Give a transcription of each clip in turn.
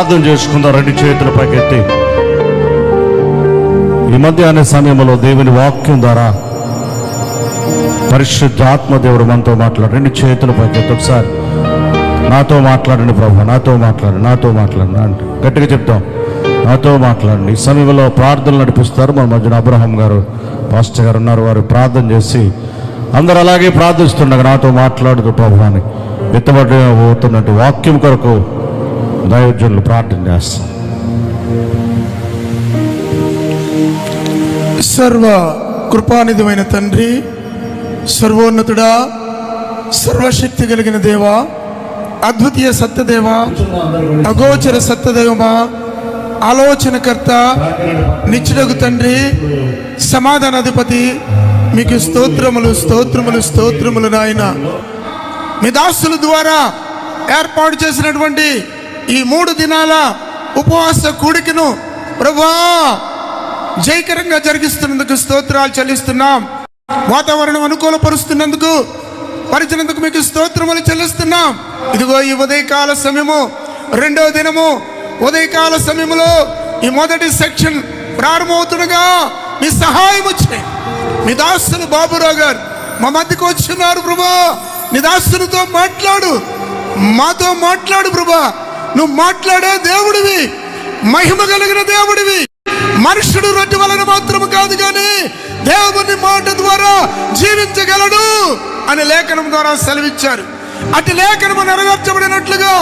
ప్రార్థన చేసుకుందాం. రెండు చేతుల పైకెత్తి ఈ మధ్యాహ్న సమయంలో దేవుని వాక్యం ద్వారా పరిశుద్ధ ఆత్మదేవుడు మనతో మాట్లాడు. రెండు చేతుల పైకెత్తి ఒకసారి నాతో మాట్లాడండి ప్రభు, నాతో మాట్లాడండి అంటే గట్టిగా చెప్తాం, నాతో మాట్లాడండి. ఈ సమయంలో ప్రార్థనలు నడిపిస్తారు మన మధ్యన అబ్రహాం గారు, పాస్టర్ గారు ఉన్నారు. వారు ప్రార్థన చేసి అందరూ అలాగే ప్రార్థిస్తుండగా నాతో మాట్లాడుతూ ప్రభు అని ఎత్తబడిపోతున్నట్టు వాక్యం కొరకు దైవజనులు ప్రార్థన చేస్తాం. సర్వ కృపానిధమైన తండ్రి, సర్వోన్నతుడా, సర్వశక్తి కలిగిన దేవా, అద్వితీయ సత్యదేవా, అగోచర సత్యదేవమా, ఆలోచనకర్త, నిత్యుడగు తండ్రి, సమాధానాధిపతి, మీకు స్తోత్రములు నాయన. మీ దాసుల ద్వారా ఏర్పాటు చేసినటువంటి ఈ 3 దినాల ఉపవాస కూడికను ప్రభువా జయకరంగా జరిగిస్తున్నందుకు స్తోత్రాలు చెల్లిస్తున్నాం. వాతావరణం అనుకూలపరుస్తున్నందుకు, పరిచినందుకు మీకు స్తోత్రములు చెల్లిస్తున్నాం. ఇదిగో ఈ ఉదయకాల సమయము, 2వ దినము ఉదయకాల సమయంలో ఈ మొదటి సెక్షన్ ప్రారంభమవుతుండగా మీ సహాయం వచ్చాయి. మీ దాసులు బాబురావు గారు మా మధ్యకు వచ్చిన్నారు ప్రభా. నీ దాసునితో మాట్లాడు, మాతో మాట్లాడు ప్రభా. నువ్వు మాట్లాడే దేవుడివి, మహిమ కలిగిన దేవుడివి. మనుషుడు రొట్టె వలన మాత్రము కాదు కానీ దేవుని మాట ద్వారా జీవించగలడు అని లేఖనం ద్వారా సెలవిచ్చారు. అటు లేఖనము నెరవేర్చబడినట్లుగా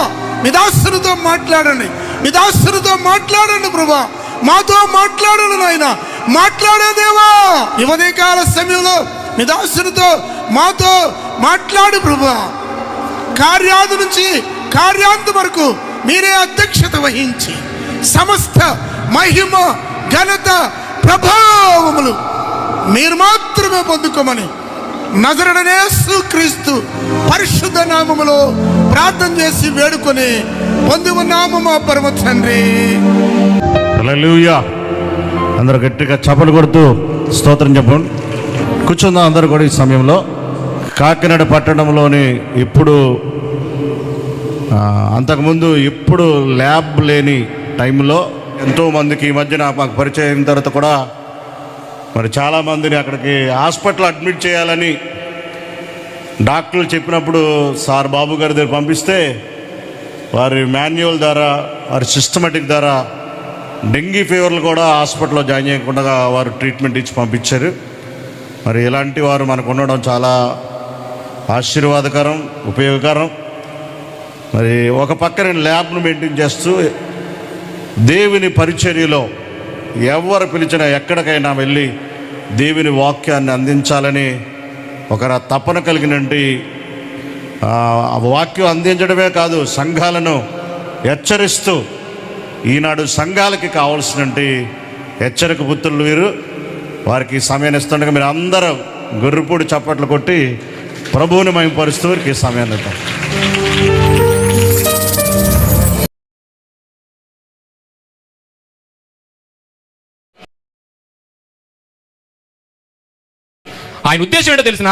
మీ దాసునితో మాట్లాడండి, మీ దాసునితో మాట్లాడండి ప్రభా. మాతో మాట్లాడండి నాయన, మాట్లాడే దేవా. ఈ ఉదయకాల సమయంలో మీ దాసునితో మాతో మాట్లాడు ప్రభా. కార్యాది నుంచి కార్యాంతం వరకు మీరే అధ్యక్షత వహించి సమస్త మహిమ, ఘనత, ప్రభావములు మీరు మాత్రమే పొందుకోమని నజరేయుడైన యేసుక్రీస్తు పరిశుద్ధ నామములో ప్రార్థన చేసి వేడుకొని పొంది ఉన్నాము మా పరమ తండ్రి. హల్లెలూయా. అందరూ గట్టిగా చప్పలు కొడుతూ స్తోత్రం చెప్పండి. కూర్చుందాం అందరూ కూడా. ఈ సమయంలో కాకినాడ పట్టణంలోని ఇప్పుడు అంతకుముందు ఇప్పుడు ల్యాబ్ లేని టైంలో ఎంతోమందికి ఈ మధ్యన మాకు పరిచయం అయిన తర్వాత కూడా మరి చాలామందిని అక్కడికి హాస్పిటల్ అడ్మిట్ చేయాలని డాక్టర్లు చెప్పినప్పుడు సార్ బాబు గారి దగ్గర పంపిస్తే వారి మాన్యువల్ ద్వారా, వారి సిస్టమేటిక్ ద్వారా డెంగీ ఫీవర్లు కూడా హాస్పిటల్లో జాయిన్ చేయకుండా వారు ట్రీట్మెంట్ ఇచ్చి పంపించారు. మరి ఇలాంటి వారు మనకు ఉండడం చాలా ఆశీర్వాదకరం, ఉపయోగకరం. మరి ఒక పక్కన ల్యాబ్ను మెయింటైన్ చేస్తూ దేవుని పరిచర్యలో ఎవరు పిలిచినా ఎక్కడికైనా వెళ్ళి దేవుని వాక్యాన్ని అందించాలని ఒక తపన కలిగినటువంటి వాక్యం అందించడమే కాదు, సంఘాలను హెచ్చరిస్తూ ఈనాడు సంఘాలకి కావాల్సినటువంటి హెచ్చరిక పుత్రులు వీరు. వారికి సమయాన్ని ఇస్తుండగా మీరు అందరూ గొర్రెపూడి చప్పట్లు కొట్టి ప్రభువుని మహిమపరుస్తూ వారికి సమయాన్ని ఇద్దాం. ఆయన ఉద్దేశం ఏంటో తెలిసిన,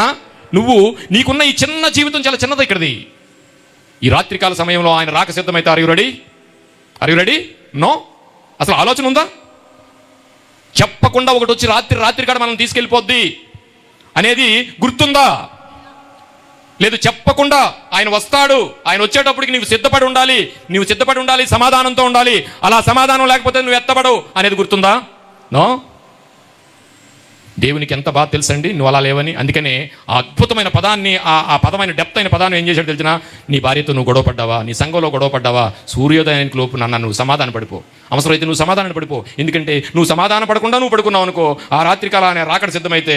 నువ్వు నీకున్న ఈ చిన్న జీవితం చాలా చిన్నది. ఇక్కడిది ఈ రాత్రికాల సమయంలో ఆయన రాక సిద్ధమైతే ఆర్ యు రెడీ? నో. అసలు ఆలోచన ఉందా? చెప్పకుండా ఒకటి వచ్చి రాత్రి కాడ మనం తీసుకెళ్ళిపోద్ది అనేది గుర్తుందా? లేదు, చెప్పకుండా ఆయన వస్తాడు, ఆయన వచ్చేటప్పటికి నీవు సిద్ధపడి ఉండాలి, సమాధానంతో ఉండాలి. అలా సమాధానం లేకపోతే నువ్వు ఎత్తబడవు అనేది గుర్తుందా? నో. దేవునికి ఎంత బాగా తెలుసండి నువ్వు అలా లేవని. అందుకనే ఆ అద్భుతమైన పదాన్ని, ఆ పదమైన డెప్త్ అయిన పదాన్ని ఏం చేశాడు తెలిసిన, నీ భార్యతో నువ్వు గొడవ పడ్డావా, నీ సంఘంలో గొడవ పడ్డావా, సూర్యోదయానికి లోపు నువ్వు సమాధాన పడిపో. అవసరమైతే నువ్వు సమాధాన పడిపో. ఎందుకంటే నువ్వు సమాధాన పడకుండా నువ్వు పడుకున్నావు అనుకో, ఆ రాత్రికాల ఆయన రాకడ సిద్ధమైతే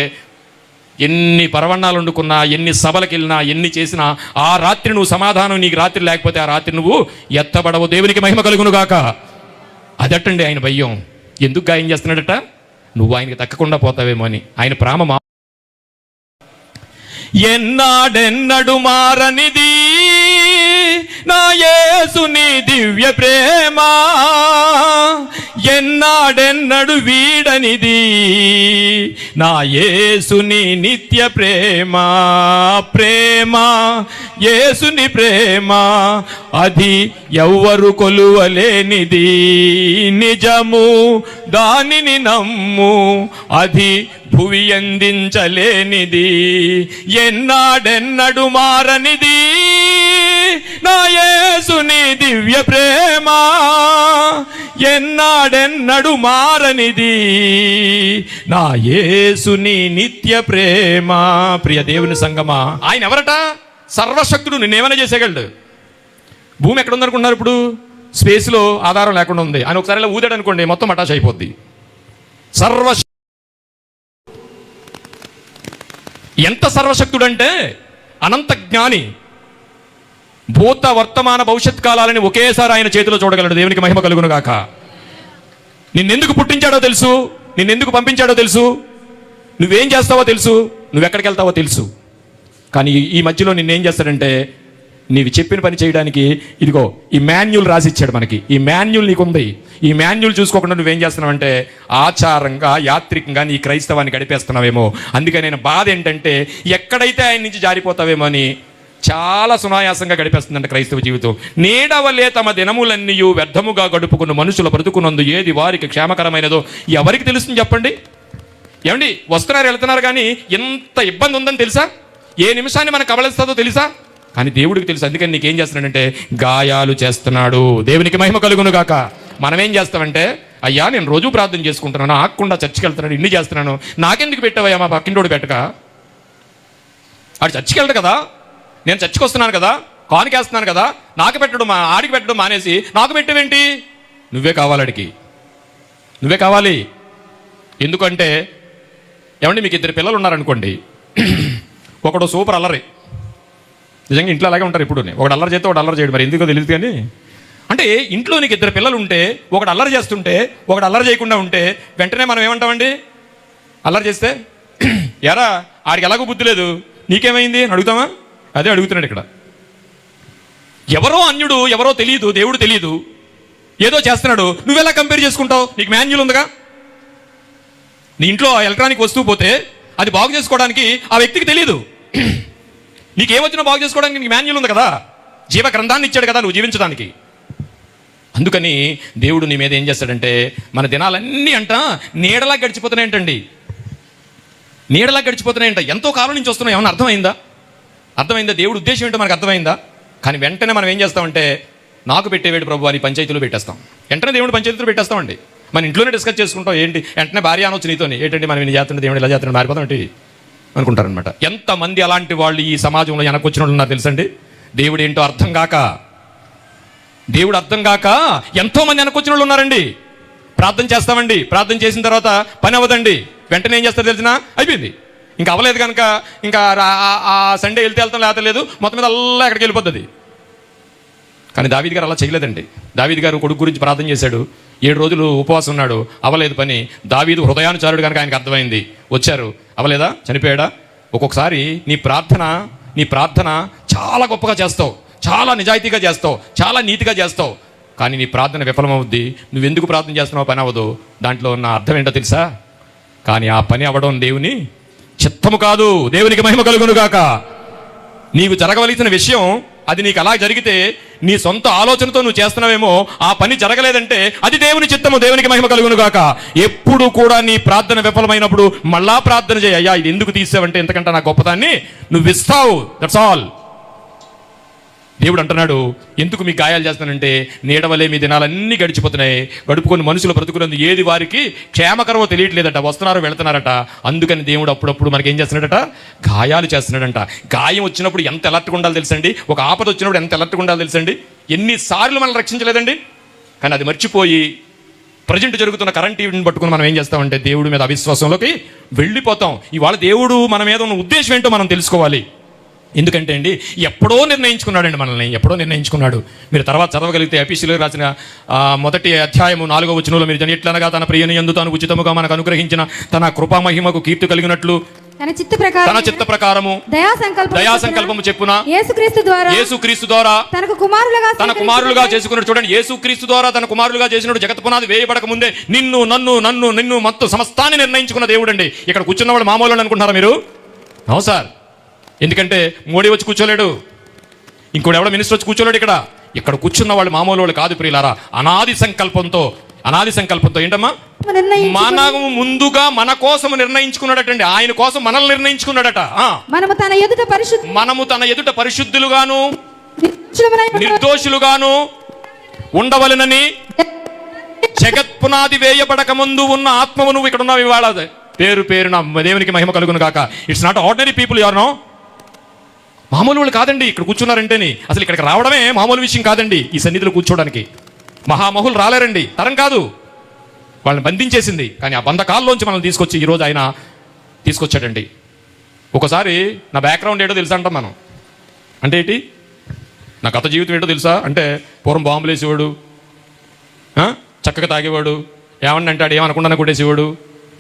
ఎన్ని పరవణాలు వండుకున్నా, ఎన్ని సభలకు వెళ్ళినా, ఎన్ని చేసినా ఆ రాత్రి నువ్వు సమాధానం నీకు రాత్రి లేకపోతే ఆ రాత్రి నువ్వు ఎత్తబడవు. దేవునికి మహిమ కలుగును గాక. అదటండి ఆయన భయం. ఎందుకు గాయం చేస్తున్నాడట? నువ్వు ఆయనకి తక్కకుండా పోతావేమో అని. ఆయన ప్రేమ ఎన్నాడెన్నడు మారనిది నా యేసుని దివ్య ప్రేమ ఎన్నాడెన్నడు వీడనిది, నా యేసుని నిత్య ప్రేమ, ప్రేమ యేసుని ప్రేమ అది ఎవ్వరు కొలువలేనిది, నిజము దానిని నమ్ము అది భువి అందించలేనిది, ఎన్నాడెన్నడు మారనిది నా యేసుని దివ్య ప్రేమ, ఎన్నాడెన్నడు మారనిది నా యేసుని నిత్య ప్రేమ. ప్రియ దేవుని సంగమా, ఆయన ఎవరట? సర్వశక్తుడు. నిన్నేమైనా చేసేయగలడు. భూమి ఎక్కడ ఉందనుకుంటున్నారు? ఇప్పుడు స్పేస్లో ఆధారం లేకుండా ఉంది. ఆయన ఒకసారి ఇలా ఊదాడు అనుకోండి, మొత్తం అటాచ్ అయిపోద్ది. ఎంత సర్వశక్తుడు అంటే అనంత జ్ఞాని. భూత వర్తమాన భవిష్యత్ కాలాలని ఒకేసారి ఆయన చేతిలో చూడగలడు. దేవునికి మహిమ కలుగును గాక. నిన్నెందుకు పుట్టించాడో తెలుసు, నిన్నెందుకు పంపించాడో తెలుసు, నువ్వేం చేస్తావో తెలుసు, నువ్వెక్కడికి వెళ్తావో తెలుసు. కానీ ఈ మధ్యలో నిన్నేం చేస్తాడంటే, నీవు చెప్పిన పని చేయడానికి ఇదిగో ఈ మాన్యుల్ రాసిచ్చాడు మనకి. ఈ మాన్యుల్ నీకుంది. ఈ మాన్యుల్ చూసుకోకుండా నువ్వేం చేస్తున్నావంటే ఆచారంగా, యాత్రికంగా నీ క్రైస్తవాన్ని గడిపేస్తున్నావేమో. అందుకని నేను బాధ ఏంటంటే, ఎక్కడైతే ఆయన నుంచి జారిపోతావేమో అని చాలా సునాయాసంగా గడిపేస్తుందంట క్రైస్తవ జీవితం. నీడవలే తమ దినములన్నీ వ్యర్థముగా గడుపుకున్న మనుషుల బ్రతుకునందు ఏది వారికి క్షేమకరమైనదో ఎవరికి తెలుస్తుంది చెప్పండి? ఏమండి, వస్తున్నారు వెళ్తున్నారు, కానీ ఎంత ఇబ్బంది ఉందని తెలుసా? ఏ నిమిషాన్ని మనకు కబళిస్తుందో తెలుసా? కానీ దేవుడికి తెలుసు. అందుకని నీకేం చేస్తున్నాడంటే గాయాలు చేస్తున్నాడు. దేవునికి మహిమ కలుగును గాక. మనమేం చేస్తామంటే, అయ్యా నేను రోజు ప్రార్థన చేసుకుంటున్నాను, ఆకుండా చర్చికి వెళ్తున్నాడు, ఇన్ని చేస్తున్నాను, నాకెందుకు పెట్టావయ్యా? మా పక్కింటోడు పెట్టక, ఆడు చర్చికి వెళ్ళడు కదా, నేను చర్చికి వస్తున్నాను కదా, కానుకేస్తున్నాను కదా, నాకు పెట్టడం ఆడికి పెట్టడం మానేసి నాకు పెట్టేవేంటి? నువ్వే కావాలి, ఆడికి నువ్వే కావాలి. ఎందుకంటే ఏమండి, మీకు 2 పిల్లలు ఉన్నారనుకోండి, ఒకడు సూపర్ అల్లరి, నిజంగా ఇంట్లో అలాగే ఉంటారు ఇప్పుడు. ఒకడు అల్లరి చేస్తే ఒకడు అల్లరి చేయడు, మరి ఎందుకో తెలియదు. కానీ అంటే ఇంట్లో నీకు 2 పిల్లలు ఉంటే, ఒకడు అల్లరి చేస్తుంటే ఒకడు అల్లరి చేయకుండా ఉంటే వెంటనే మనం ఏమంటామండి? అల్లరి చేస్తే ఎరా ఆడికి ఎలాగో బుద్ధి లేదు, నీకేమైంది అని అడుగుతామా? అదే అడుగుతున్నాడు ఇక్కడ. ఎవరో అన్యుడు, ఎవరో తెలియదు, దేవుడు తెలియదు, ఏదో చేస్తున్నాడు, నువ్వెలా కంపేర్ చేసుకుంటావు? నీకు మాన్యుల్ ఉందిగా. నీ ఇంట్లో ఎలక్ట్రానిక్ వస్తువు పోతే అది బాగు చేసుకోవడానికి ఆ వ్యక్తికి తెలియదు. నీకేమొచ్చినా బాగు చేసుకోవడానికి నీకు మాన్యుల్ ఉంది కదా, జీవ గ్రంథాన్ని ఇచ్చాడు కదా నువ్వు జీవించడానికి. అందుకని దేవుడు నీ మీద ఏం చేస్తాడంటే, మన దినాలన్నీ అంట నీడలా గడిచిపోతున్నాయంటండి, నీడలా గడిచిపోతున్నాయంట. ఎంతో కాలం నుంచి వస్తున్నాయి. ఏమన్నా అర్థమైందా? దేవుడు ఉద్దేశం ఏంటో మనకు అర్థమైందా? కానీ వెంటనే మనం ఏం చేస్తామంటే, నాకు పెట్టేవేడు ప్రభు అని పంచాయతీలో పెట్టేస్తాం. వెంటనే దేవుడు పంచాయతీలో పెట్టేస్తామండి. మన ఇంట్లోనే డిస్కస్ చేసుకుంటాం. ఏంటి వెంటనే భార్య అనొచ్చు నీతోని, ఏంటంటే మనం ఇన్ని చేస్తుంటే దేవుడు ఇలా చేస్తున్నాడు, మారిపోతాం ఏంటి అనుకుంటారనమాట. ఎంతమంది అలాంటి వాళ్ళు ఈ సమాజంలో వెనకొచ్చిన వాళ్ళు ఉన్నారు తెలుసండి. దేవుడు ఏంటో అర్థం కాక ఎంతోమంది వెనకొచ్చిన వాళ్ళు ఉన్నారండి. ప్రార్థన చేస్తామండి, ప్రార్థన చేసిన తర్వాత పని అవ్వదండి, వెంటనే ఏం చేస్తారు తెలిసినా, అయిపోయింది, ఇంకా అవ్వలేదు కనుక ఇంకా ఆ సండే వెళ్తాం, లేకపోతే లేదు, మొత్తం మీద అల్లా ఎక్కడికి వెళ్ళిపోతుంది. కానీ దావీదు గారు అలా చేయలేదండి. దావీదు గారు కొడుకు గురించి ప్రార్థన చేశాడు, 7 రోజులు ఉపవాసం ఉన్నాడు, అవ్వలేదు పని. దావీదు హృదయానుచారుడు కనుక ఆయనకు అర్థమైంది. వచ్చారు, అవ్వలేదా, చనిపోయాడా? ఒక్కొక్కసారి నీ ప్రార్థన చాలా గొప్పగా చేస్తావు, చాలా నిజాయితీగా చేస్తావు, చాలా నీతిగా చేస్తావు, కానీ నీ ప్రార్థన విఫలమవుద్ది. నువ్వెందుకు ప్రార్థన చేస్తున్నావు? పని అవ్వదు. దాంట్లో ఉన్న అర్థం ఏంటో తెలుసా? కానీ ఆ పని అవ్వడం దేవుని చిత్తము కాదు. దేవునికి మహిమ కలుగును గాక. నీకు జరగవలసిన విషయం అది నీకు అలా జరిగితే, నీ సొంత ఆలోచనతో నువ్వు చేస్తున్నావేమో, ఆ పని జరగలేదంటే అది దేవుని చిత్తము. దేవునికి మహిమ కలుగును గాక. ఎప్పుడు కూడా నీ ప్రార్థన విఫలమైనప్పుడు మళ్ళా ప్రార్థన చేయి, అయ్యా ఇది ఎందుకు తీసావంటే ఎంతకంటే నా గొప్పదాన్ని నువ్వు ఇస్తావు, దట్స్ ఆల్. దేవుడు అంటున్నాడు, ఎందుకు మీ గాయాలు చేస్తానంటే, నీడవలే మీ దినాలన్నీ గడిచిపోతున్నాయి, గడుపుకొని మనుషులు బ్రతుకునందు ఏది వారికి క్షేమకరమో తెలియట్లేదట, వస్తున్నారు వెళుతున్నారట. అందుకని దేవుడు అప్పుడప్పుడు మనకి ఏం చేస్తున్నాడట? గాయాలు చేస్తున్నాడంట. గాయం వచ్చినప్పుడు ఎంత ఎలర్ట్గా ఉండాలి తెలుసండి? ఒక ఆపద వచ్చినప్పుడు ఎంత ఎలర్ట్గా ఉండాలి తెలుసండి? ఎన్నిసార్లు మనల్ని రక్షించలేదండి. కానీ అది మర్చిపోయి ప్రజెంట్ జరుగుతున్న కరెంట్ ఈవెంట్ని పట్టుకుని మనం ఏం చేస్తామంటే దేవుడి మీద అవిశ్వాసంలోకి వెళ్ళిపోతాం. ఇవాళ దేవుడు మన మీద ఉన్న ఉద్దేశం ఏంటో మనం తెలుసుకోవాలి. ఎందుకంటే అండి, ఎప్పుడో నిర్ణయించుకున్నాడండి మనల్ని, ఎప్పుడో నిర్ణయించుకున్నాడు. మీరు తర్వాత చదవగలిగితే ఎఫెసీయులకు రాసిన 1వ అధ్యాయము 4వ వచనంలో మీరు ఎట్లనగా తన ప్రియని యందు తాను ఉచితముగా మనకు అనుగ్రహించిన తన కృపామహిమకు కీర్తి కలిగినట్లు తన చిత్త ప్రకారము దయా సంకల్పము చెప్పున యేసుక్రీస్తు ద్వారా తన కుమారులుగా చేసుకున్నాడు. చూడండి, యేసుక్రీస్తు ద్వారా తన కుమారులుగా చేసినాడు. జగత్ పునాది వేయబడక ముందే నిన్ను మొత్తం సమస్తాన్ని నిర్ణయించుకున్న దేవుడు అండి. ఇక్కడ కూర్చున్న వాళ్ళు మామూలు అనుకుంటున్నారా మీరు? అవును సార్. ఎందుకంటే మోడీ వచ్చి కూర్చోలేడు, ఇంకోటి ఎవడో మినిస్టర్ వచ్చి కూర్చోలేడు. ఇక్కడ కూర్చున్న వాళ్ళు మామూలు వాళ్ళు కాదు ప్రియులారా. అనాది సంకల్పంతో ఏంటమ్మా? మనము ముందుగా మన కోసం నిర్ణయించుకున్నాడటండి. ఆయన కోసం మనల్ని నిర్ణయించుకున్నాడట. మనము తన ఎదుట పరిశుద్ధులుగాను నిర్దోషులుగాను ఉండవలెనని జగత్ పునాది వేయబడక ముందు ఉన్న ఆత్మవు నువ్వు ఇక్కడ ఉన్నావు. ఇవాళ పేరున దేవునికి మహిమ కలుగును కాక. It's not ordinary people. ఎవరినో మామూలు వాళ్ళు కాదండి. ఇక్కడ కూర్చున్నారంటేని అసలు ఇక్కడికి రావడమే మామూలు విషయం కాదండి. ఈ సన్నిధిలో కూర్చోడానికి మహామహులు రాలేరండి, తరం కాదు. వాళ్ళని బంధించేసింది. కానీ ఆ బంధకాల్లోంచి మనల్ని తీసుకొచ్చి ఈరోజు ఆయన తీసుకొచ్చాడండి. ఒకసారి నా బ్యాక్గ్రౌండ్ ఏంటో తెలుసా అంటాం మనం. అంటే ఏంటి? నా గత జీవితం ఏంటో తెలుసా అంటే, పూర్వం బాంబులు వేసేవాడు, చక్కగా తాగేవాడు, ఏమన్నా అంటాడు ఏమనుకుంటాను కొట్టేసేవాడు,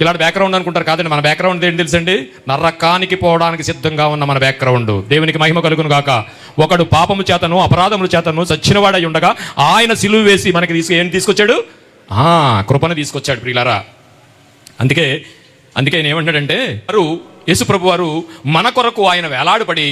ఇలాంటి బ్యాక్గ్రౌండ్ అనుకుంటారు. కాదండి, మన బ్యాక్గ్రౌండ్ ఏంటి తెలుసండి? నరకానికి పోవడానికి సిద్ధంగా ఉన్న మన బ్యాక్గ్రౌండ్. దేవునికి మహిమ కలుగును గాక. ఒకడు పాపము చేతను అపరాధముల చేతను చచ్చినవాడై ఉండగా ఆయన సిలువ వేసి మనకి ఏం తీసుకొచ్చాడు? కృపను తీసుకొచ్చాడు ప్రియులారా. అందుకే ఆయన ఏమంటాడంటే, యేసుప్రభు వారు మన కొరకు ఆయన వేలాడబడి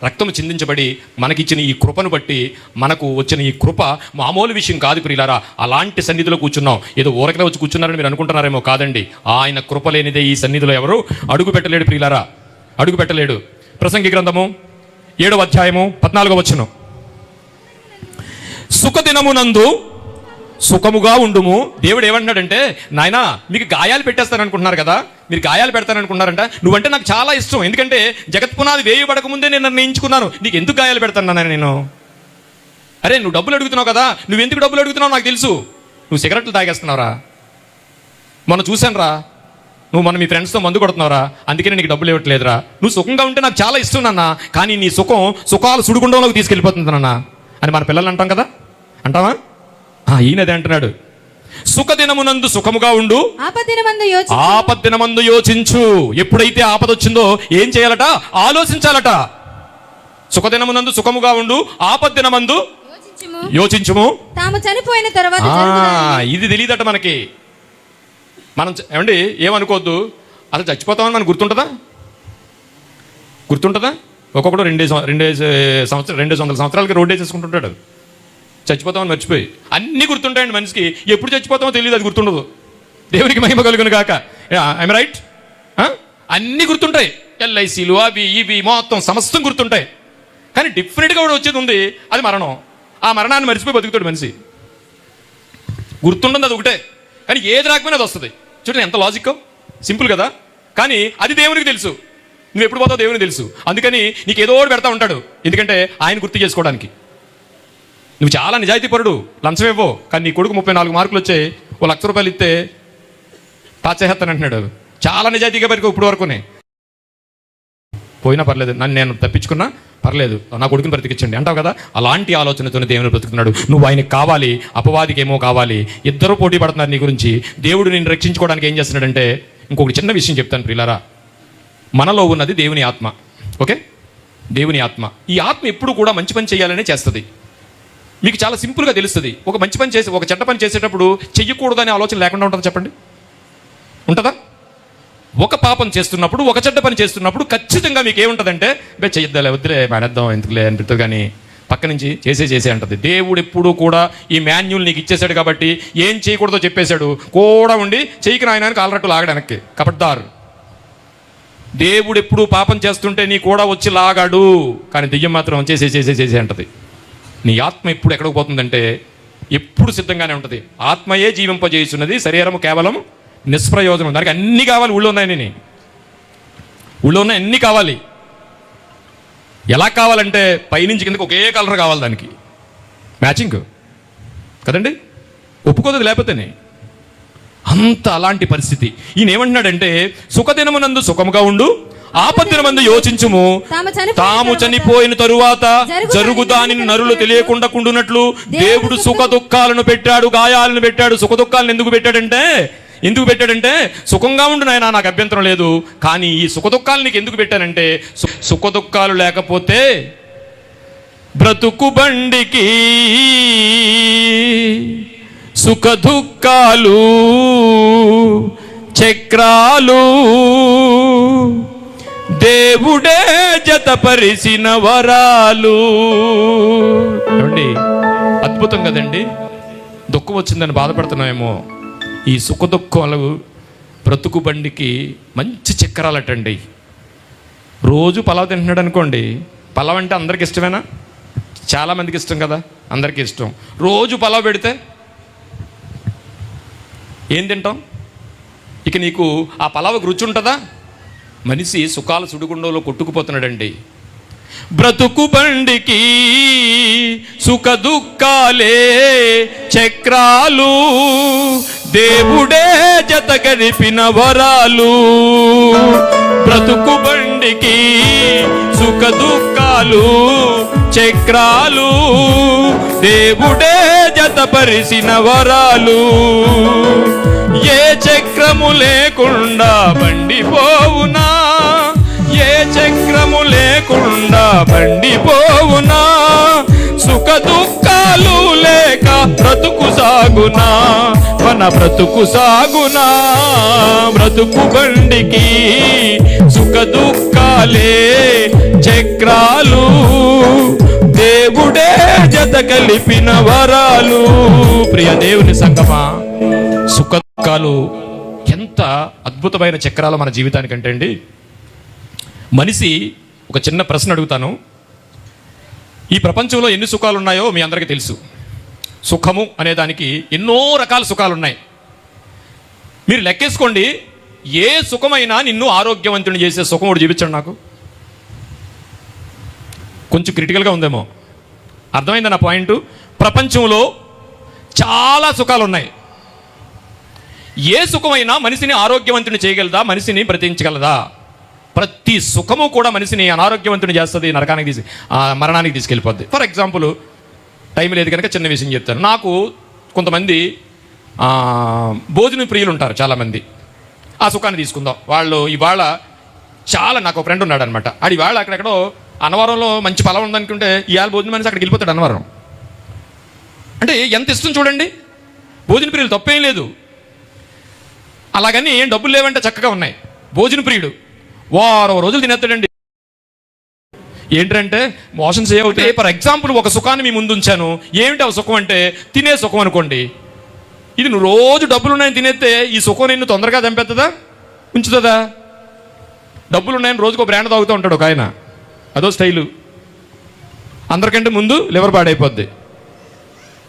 రక్తము చిందించబడి మనకిచ్చిన ఈ కృపను బట్టి, మనకు వచ్చిన ఈ కృప మామూలు విషయం కాదు ప్రియులారా. అలాంటి సన్నిధిలో కూర్చున్నాం. ఏదో ఊరకనే వచ్చి కూర్చున్నారని మీరు అనుకుంటున్నారేమో. కాదండి, ఆయన కృప లేనిదే ఈ సన్నిధిలో ఎవరు అడుగు పెట్టలేడు ప్రియులారా, అడుగు పెట్టలేడు. ప్రసంగి గ్రంథము 7వ అధ్యాయము 14వ వచనం. సుఖదినమునందు సుఖముగా ఉండుము. దేవుడు ఏమంటున్నాడంటే, నాయనా మీకు గాయాలు పెట్టేస్తాననుకుంటున్నారు కదా, మీరు గాయాలు పెడతాననుకుంటున్నారంట. నువ్వంటే నాకు చాలా ఇష్టం, ఎందుకంటే జగత్ పునాది వేయబడక ముందే నేను నిర్ణయించుకున్నాను నీకు ఎందుకు గాయాలు పెడతాను నేను. అరే నువ్వు డబ్బులు అడుగుతున్నావు కదా, నువ్వు ఎందుకు డబ్బులు అడుగుతున్నావు నాకు తెలుసు. నువ్వు సిగరెట్లు తాగేస్తున్నావురా, మొన్న చూశాను రా, నువ్వు మన మీ ఫ్రెండ్స్తో మందు కొడుతున్నావురా, అందుకనే నీకు డబ్బులు ఇవ్వట్లేదురా. నువ్వు సుఖంగా ఉంటే నాకు చాలా ఇష్టం నాన్న, కానీ నీ సుఖాలు సుడిగుండంలోకి తీసుకెళ్ళిపోతుంది నాన్న అని మన పిల్లలు అంటాం కదా, అంటావా? ఈయనదే అంటున్నాడు, సుఖదినమునందు సుఖముగా ఉండు, ఆపద్దినమందు యోచించు. ఎప్పుడైతే ఆపద వచ్చిందో ఏం చేయాలట? ఆలోచించాలట. సుఖదినమునందు సుఖముగా ఉండు, ఆపద్దినమందు యోచించుము. తాము చనిపోయిన తర్వాత ఇది తెలియదట మనకి. మనం ఏమండి ఏమనుకోవద్దు, అసలు చచ్చిపోతామని మనకు గుర్తుంటుందా? ఒక్కొక్కడు 200 సంవత్సరాలకి రోడ్ వేసేసుకుంటుంటాడు. చచ్చిపోతామని మర్చిపోయి అన్నీ గుర్తుంటాయండి మనిషికి. ఎప్పుడు చచ్చిపోతామో తెలియదు, అది గుర్తుండదు. దేవునికి మహిమ కలుగును గాక. I'm right? అన్నీ గుర్తుంటాయి, ఎల్ఐసీలు అవి ఇవి మొత్తం సమస్తం గుర్తుంటాయి. కానీ డిఫరెంట్గా కూడా వచ్చేది ఉంది, అది మరణం. ఆ మరణాన్ని మర్చిపోయి బతుకుతాడు మనిషి. గుర్తుంటుంది అది ఒకటే, కానీ ఏది రాకపోయినా అది వస్తుంది. చూడండి ఎంత లాజిక్, సింపుల్ కదా. కానీ అది దేవునికి తెలుసు, నువ్వు ఎప్పుడు పోతావు దేవునికి తెలుసు. అందుకని నీకు ఏదో ఒకటి పెడతా ఉంటాడు, ఎందుకంటే ఆయన గుర్తు చేసుకోవడానికి. నువ్వు చాలా నిజాయితీ పరుడు, లంచం ఇవ్వవు, కానీ నీ కొడుకు 34 మార్కులు వచ్చాయి, ₹1,00,000 ఇస్తే తాచేస్తాను అంటున్నాడు. చాలా నిజాయితీగా పెరిగి ఇప్పుడు వరకునే పోయినా పర్లేదు, నేను తప్పించుకున్నా పర్లేదు, నా కొడుకుని బ్రతికించండి అంటావు కదా. అలాంటి ఆలోచనతోనే దేవుని బ్రతుకుతున్నాడు. నువ్వు ఆయనకి కావాలి, అపవాదికి ఏమో కావాలి. ఇద్దరు పోటీ పడుతున్నారు నీ గురించి. దేవుడు నిన్ను రక్షించుకోవడానికి ఏం చేస్తున్నాడంటే, ఇంకొకటి చిన్న విషయం చెప్తాను ప్రియులారా. మనలో ఉన్నది దేవుని ఆత్మ. ఓకే, దేవుని ఆత్మ. ఈ ఆత్మ ఎప్పుడు కూడా మంచి పని చేయాలనే చేస్తుంది. మీకు చాలా సింపుల్గా తెలుస్తుంది. ఒక మంచి పని చేసి ఒక చెడ్డ పని చేసేటప్పుడు చెయ్యకూడదనే ఆలోచన లేకుండా ఉంటుంది చెప్పండి, ఉంటుందా? ఒక పాపం చేస్తున్నప్పుడు, ఒక చెడ్డ పని చేస్తున్నప్పుడు ఖచ్చితంగా మీకు ఏముంటుందంటే, చెయ్యద్దాలే, వద్దులే, మానేద్దాం, ఎందుకులే అనిపిస్తుంది. కానీ పక్క నుంచి చేసే అంటది. దేవుడు ఎప్పుడు కూడా ఈ మాన్యుల్ నీకు ఇచ్చేసాడు కాబట్టి ఏం చేయకూడదో చెప్పేశాడు. కూడా ఉండి చెయ్యికి నాయనానికి ఆలరట్టు లాగడానికి కపట్దారు. దేవుడు ఎప్పుడు పాపం చేస్తుంటే నీ కూడా వచ్చి లాగాడు, కానీ దెయ్యం మాత్రం చేసే అంటది. నీ ఆత్మ ఎప్పుడు ఎక్కడికి పోతుందంటే, ఎప్పుడు సిద్ధంగానే ఉంటుంది. ఆత్మయే జీవింపజేస్తున్నది, శరీరము కేవలం నిష్ప్రయోజనం. దానికి అన్నీ కావాలి. ఊళ్ళో ఉన్నాయి అన్నీ కావాలి. ఎలా కావాలంటే పైనుంచి కిందకి ఒకే కలర్ కావాలి, దానికి మ్యాచింగ్ కదండి. ఒప్పుకోదు లేకపోతేనే అంత అలాంటి పరిస్థితి. ఈయన ఏమంటున్నాడంటే, సుఖదినమునందు సుఖముగా ఉండు, ఆపద్దినమందు యోచించుము. తాము చనిపోయిన తరువాత జరుగు దానిని నరులు తెలియకుండా కుండునట్లు దేవుడు సుఖ దుఃఖాలను పెట్టాడు, గాయాలను పెట్టాడు. సుఖ దుఃఖాలను ఎందుకు పెట్టాడంటే, ఎందుకు పెట్టాడంటే సుఖంగా ఉండు నాయనా, నాకు అభ్యంతరం లేదు, కానీ ఈ సుఖదుఖాలు నీకు ఎందుకు పెట్టానంటే సుఖదుఖాలు లేకపోతే బ్రతుకు బండికి సుఖదుఖాలు చక్రాలు దేవుడే జతపరిచిన వరాలు. ఏమండి, అద్భుతం కదండి. దుఃఖం వచ్చిందని బాధపడుతున్నామేమో, ఈ సుఖ దుఃఖాలు బ్రతుకు బండికి మంచి చక్రాలటండి. రోజు పలావ్ తింటున్నాడు అనుకోండి, పలావ్ అంటే అందరికి ఇష్టమేనా? చాలామందికి ఇష్టం కదా, అందరికీ ఇష్టం. రోజు పలావ్ పెడితే ఏం తింటాం? ఇక నీకు ఆ పలావుకు రుచి ఉంటుందా? మనిషి సుఖాల సుడిగుండంలో కొట్టుకుపోతున్నాడండి. బ్రతుకు బండికి సుఖ దుఃఖాలే చక్రాలు, దేవుడే జత గడిపిన వరాలు. బ్రతుకు బండికి సుఖ దుఃఖాలు చక్రాలు, దేవుడే జతపరిచిన వరాలు. ఏ చక్రము లేకుండా బండి పోవునా, ఏ చక్రము లేకుండా బండి పోవునా, సుఖ దుఃఖాలు లేక బ్రతుకు సాగునా, మన బ్రతుకు సాగునా. బ్రతుకు బండికి సుఖ దుఃఖాలే చక్రాలు, దేవుడే జత కలిపిన వరాలు. ప్రియ దేవుని సంగమా, సుఖ దుఃఖాలు ఎంత అద్భుతమైన చక్రాలు మన జీవితానికంటే అండి. మనిషి, ఒక చిన్న ప్రశ్న అడుగుతాను. ఈ ప్రపంచంలో ఎన్ని సుఖాలు ఉన్నాయో మీ అందరికీ తెలుసు. సుఖము అనే దానికి ఎన్నో రకాల సుఖాలు ఉన్నాయి. మీరు లెక్కేసుకోండి, ఏ సుఖమైనా నిన్ను ఆరోగ్యవంతుని చేసే సుఖం ఒకటి చూపించండి నాకు. కొంచెం క్రిటికల్గా ఉందేమో, అర్థమైందా నా పాయింట్? ప్రపంచంలో చాలా సుఖాలు ఉన్నాయి. ఏ సుఖమైనా మనిషిని ఆరోగ్యవంతుని చేయగలదా? మనిషిని బ్రతికించగలదా? ప్రతి సుఖము కూడా మనిషిని అనారోగ్యవంతుని చేస్తుంది, నరకానికి మరణానికి తీసుకెళ్ళిపోద్ది. ఫర్ ఎగ్జాంపుల్, టైం లేదు కనుక చిన్న విషయం చెప్తాను. నాకు కొంతమంది భోజన ప్రియులు ఉంటారు చాలామంది. ఆ సుఖాన్ని తీసుకుందాం. వాళ్ళు ఇవాళ చాలా, నాకు ఒక ఫ్రెండ్ ఉన్నాడు అనమాట. ఆడు ఇవాళ అక్కడెక్కడో అన్నవరంలో మంచి పొలం ఉందనుకుంటే ఇవాళ భోజనం మనిషి అక్కడికి వెళ్ళిపోతాడు అన్నవరం. అంటే ఎంత ఇష్టం చూడండి. భోజన ప్రియులు తప్పేం లేదు, అలాగని ఏం డబ్బులు లేవంటే చక్కగా ఉన్నాయి. భోజన ప్రియుడు వారం రోజులు తినేస్తాడండి. ఏంటంటే మోషన్స్ ఏమిటి? ఫర్ ఎగ్జాంపుల్, ఒక సుఖాన్ని మీ ముందు ఉంచాను. ఏమిటి ఆ సుఖం అంటే తినే సుఖం అనుకోండి. ఇది నువ్వు రోజు డబ్బులు ఉన్నాయని తినేస్తే ఈ సుఖం నిన్ను తొందరగా చంపేస్తుందా, ఉంచుతుందా? డబ్బులు ఉన్నాయని రోజుకో బ్రాండ్ తాగుతూ ఉంటాడు ఒక ఆయన, అదో స్టైలు. అందరికంటే ముందు లివర్ పాడైపోద్ది.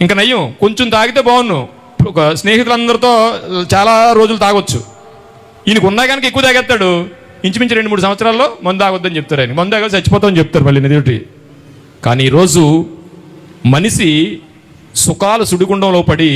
ఇంకా నయ్యం, కొంచెం తాగితే బాగున్నావు, ఒక స్నేహితులందరితో చాలా రోజులు తాగొచ్చు. ఈయనకు ఉన్నాయి కనుక ఎక్కువ తాగేస్తాడు. ఇంచుమించు 2-3 సంవత్సరాల్లో మందు తాగొద్దని చెప్తారు ఆయన. మందు తాగొద్దు చచ్చిపోతామని చెప్తారు మళ్ళీ నిధుటి. కానీ ఈరోజు మనిషి సుఖాల సుడిగుండంలో పడి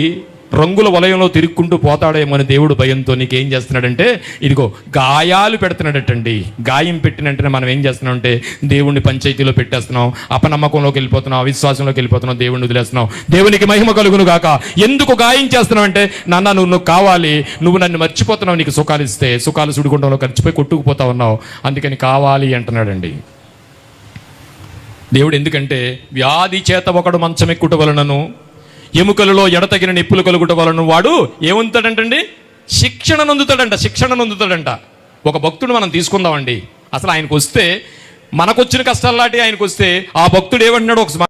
రంగుల వలయంలో తిరుక్కుంటూ పోతాడేమని దేవుడు భయంతో నీకేం చేస్తున్నాడంటే, ఇదిగో గాయాలు పెడుతున్నాడటండి. గాయం పెట్టినంటేనే మనం ఏం చేస్తున్నాం అంటే దేవుణ్ణి పంచాయతీలో పెట్టేస్తున్నాం, అపనమ్మకంలోకి వెళ్ళిపోతున్నాం, అవిశ్వాసంలోకి వెళ్ళిపోతున్నాం, దేవుణ్ణి వదిలేస్తున్నాం. దేవునికి మహిమ కలుగును గాక. ఎందుకు గాయం చేస్తున్నావు అంటే, నాన్న నువ్వు కావాలి, నువ్వు నన్ను మర్చిపోతున్నావు, నీకు సుఖాలు ఇస్తే సుఖాలు సుడిగుండంలో ఖర్చుపోయి కొట్టుకుపోతా ఉన్నావు, అందుకని కావాలి అంటున్నాడండి దేవుడు. ఎందుకంటే వ్యాధి చేత ఒకడు మంచం ఎక్కుట వలనను, ఎముకలలో ఎడతగిన నిప్పులు కలుగుట వలన వాడు ఏముంటాడంటండి? శిక్షణ నొందుతాడంట. ఒక భక్తుడు మనం తీసుకుందామండి. అసలు ఆయనకు వస్తే, మనకొచ్చిన కష్టాలు లాంటి ఆయనకు వస్తే ఆ భక్తుడు ఏమంటున్నాడు ఒక.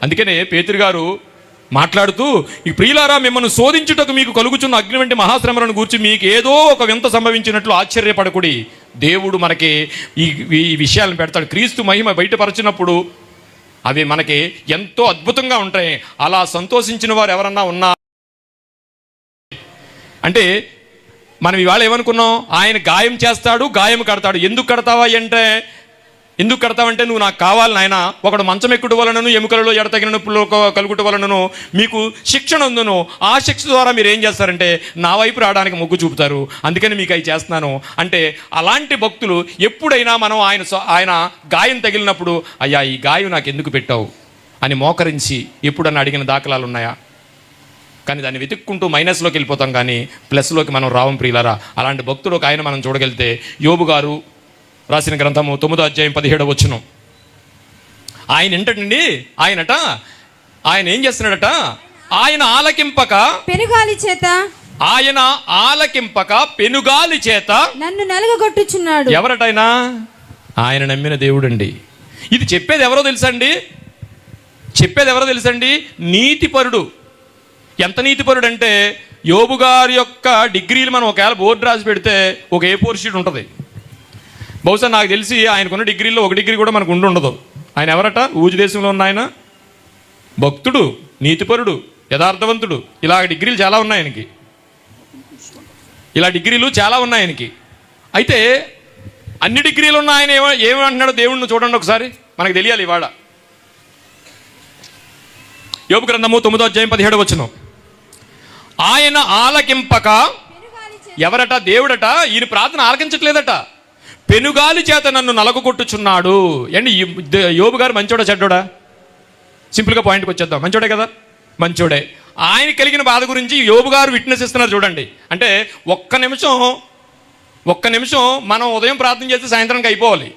అందుకనే పేతురు గారు మాట్లాడుతూ, ఈ ప్రియులారా, మిమ్మల్ని శోధించుటకు మీకు కలుగుచున్న అగ్ని వంటి మహాశ్రమలను గూర్చి మీకు ఏదో ఒక వింత సంభవించినట్లు ఆశ్చర్యపడకుడి. దేవుడు మనకి ఈ విషయాలను పెడతాడు. క్రీస్తు మహిమ బయటపరచినప్పుడు అవి మనకి ఎంతో అద్భుతంగా ఉంటాయి. అలా సంతోషించిన వారు ఎవరన్నా ఉన్నా అంటే, మనం ఇవాళ ఏమనుకున్నాం? ఆయన గాయం చేస్తాడు, గాయం కడతాడు. ఎందుకు కడతావంటే నువ్వు నాకు కావాలి నాయన, ఒకడు మంచం ఎక్కుట వలనను, ఎముకలలో ఎడతగిన నొప్పులు కలుగుట వలనను మీకు శిక్షణ ఉందును. ఆ శిక్ష ద్వారా మీరు ఏం చేస్తారంటే నా వైపు రావడానికి మొగ్గు చూపుతారు, అందుకని మీకు అవి చేస్తున్నాను అంటే. అలాంటి భక్తులు ఎప్పుడైనా మనం ఆయన గాయం తగిలినప్పుడు, అయ్యా ఈ గాయం నాకు ఎందుకు పెట్టావు అని మోకరించి ఎప్పుడన్నా అడిగిన దాఖలాలు ఉన్నాయా? కానీ దాన్ని వెతుక్కుంటూ మైనస్లోకి వెళ్ళిపోతాం, కానీ ప్లస్లోకి మనం రావం ప్రియులారా. అలాంటి భక్తుడు ఒక ఆయన మనం చూడగలిగితే యోబు గారు రాసిన గ్రంథము 9వ అధ్యాయం 17వ వచనం. ఆయన ఏంటండి, ఆయన ఏం చేస్తున్నాడట, ఆయన ఆలకింపక పెనుగాలి చేత నన్ను నలుగగొట్టుచున్నాడు. ఎవరటైనా ఆయన నమ్మిన దేవుడండి. ఇది చెప్పేది ఎవరో తెలుసండి, నీతిపరుడు. ఎంత నీతిపరుడు అంటే, యోబు గారి యొక్క డిగ్రీలు మనం ఒకవేళ బోర్డు రాసి పెడితే ఒక A4 షీట్ ఉంటుంది. బహుశా నాకు తెలిసి ఆయనకున్న డిగ్రీల్లో ఒక డిగ్రీ కూడా మనకు ఉండదు. ఆయన ఎవరట, ఊజు దేశంలో ఉన్న ఆయన భక్తుడు, నీతిపరుడు, యథార్థవంతుడు. ఇలా డిగ్రీలు చాలా ఉన్నాయి ఆయనకి. అయితే అన్ని డిగ్రీలు ఉన్న ఆయన ఏమంటున్నాడు దేవుణ్ణి చూడండి ఒకసారి, మనకు తెలియాలి ఇవాళ. యోబు గ్రంథము 9వ అధ్యాయం 17వ వచనం. ఆయన ఆలకింపక, ఎవరట, దేవుడట. ఈయన ప్రార్థన ఆలకించట్లేదట. పెనుగాలి చేత నన్ను నలగొట్టుచున్నాడు. ఏంటి యోబు గారు మంచోడా చెడ్డోడా? సింపుల్గా పాయింట్కి వచ్చేద్దాం. మంచోడే కదా, మంచోడే. ఆయన కలిగిన బాధ గురించి యోబు గారు విట్నెస్ ఇస్తున్నారు చూడండి. అంటే ఒక్క నిమిషం మనం ఉదయం ప్రార్థన చేస్తే సాయంత్రానికి అయిపోవాలి.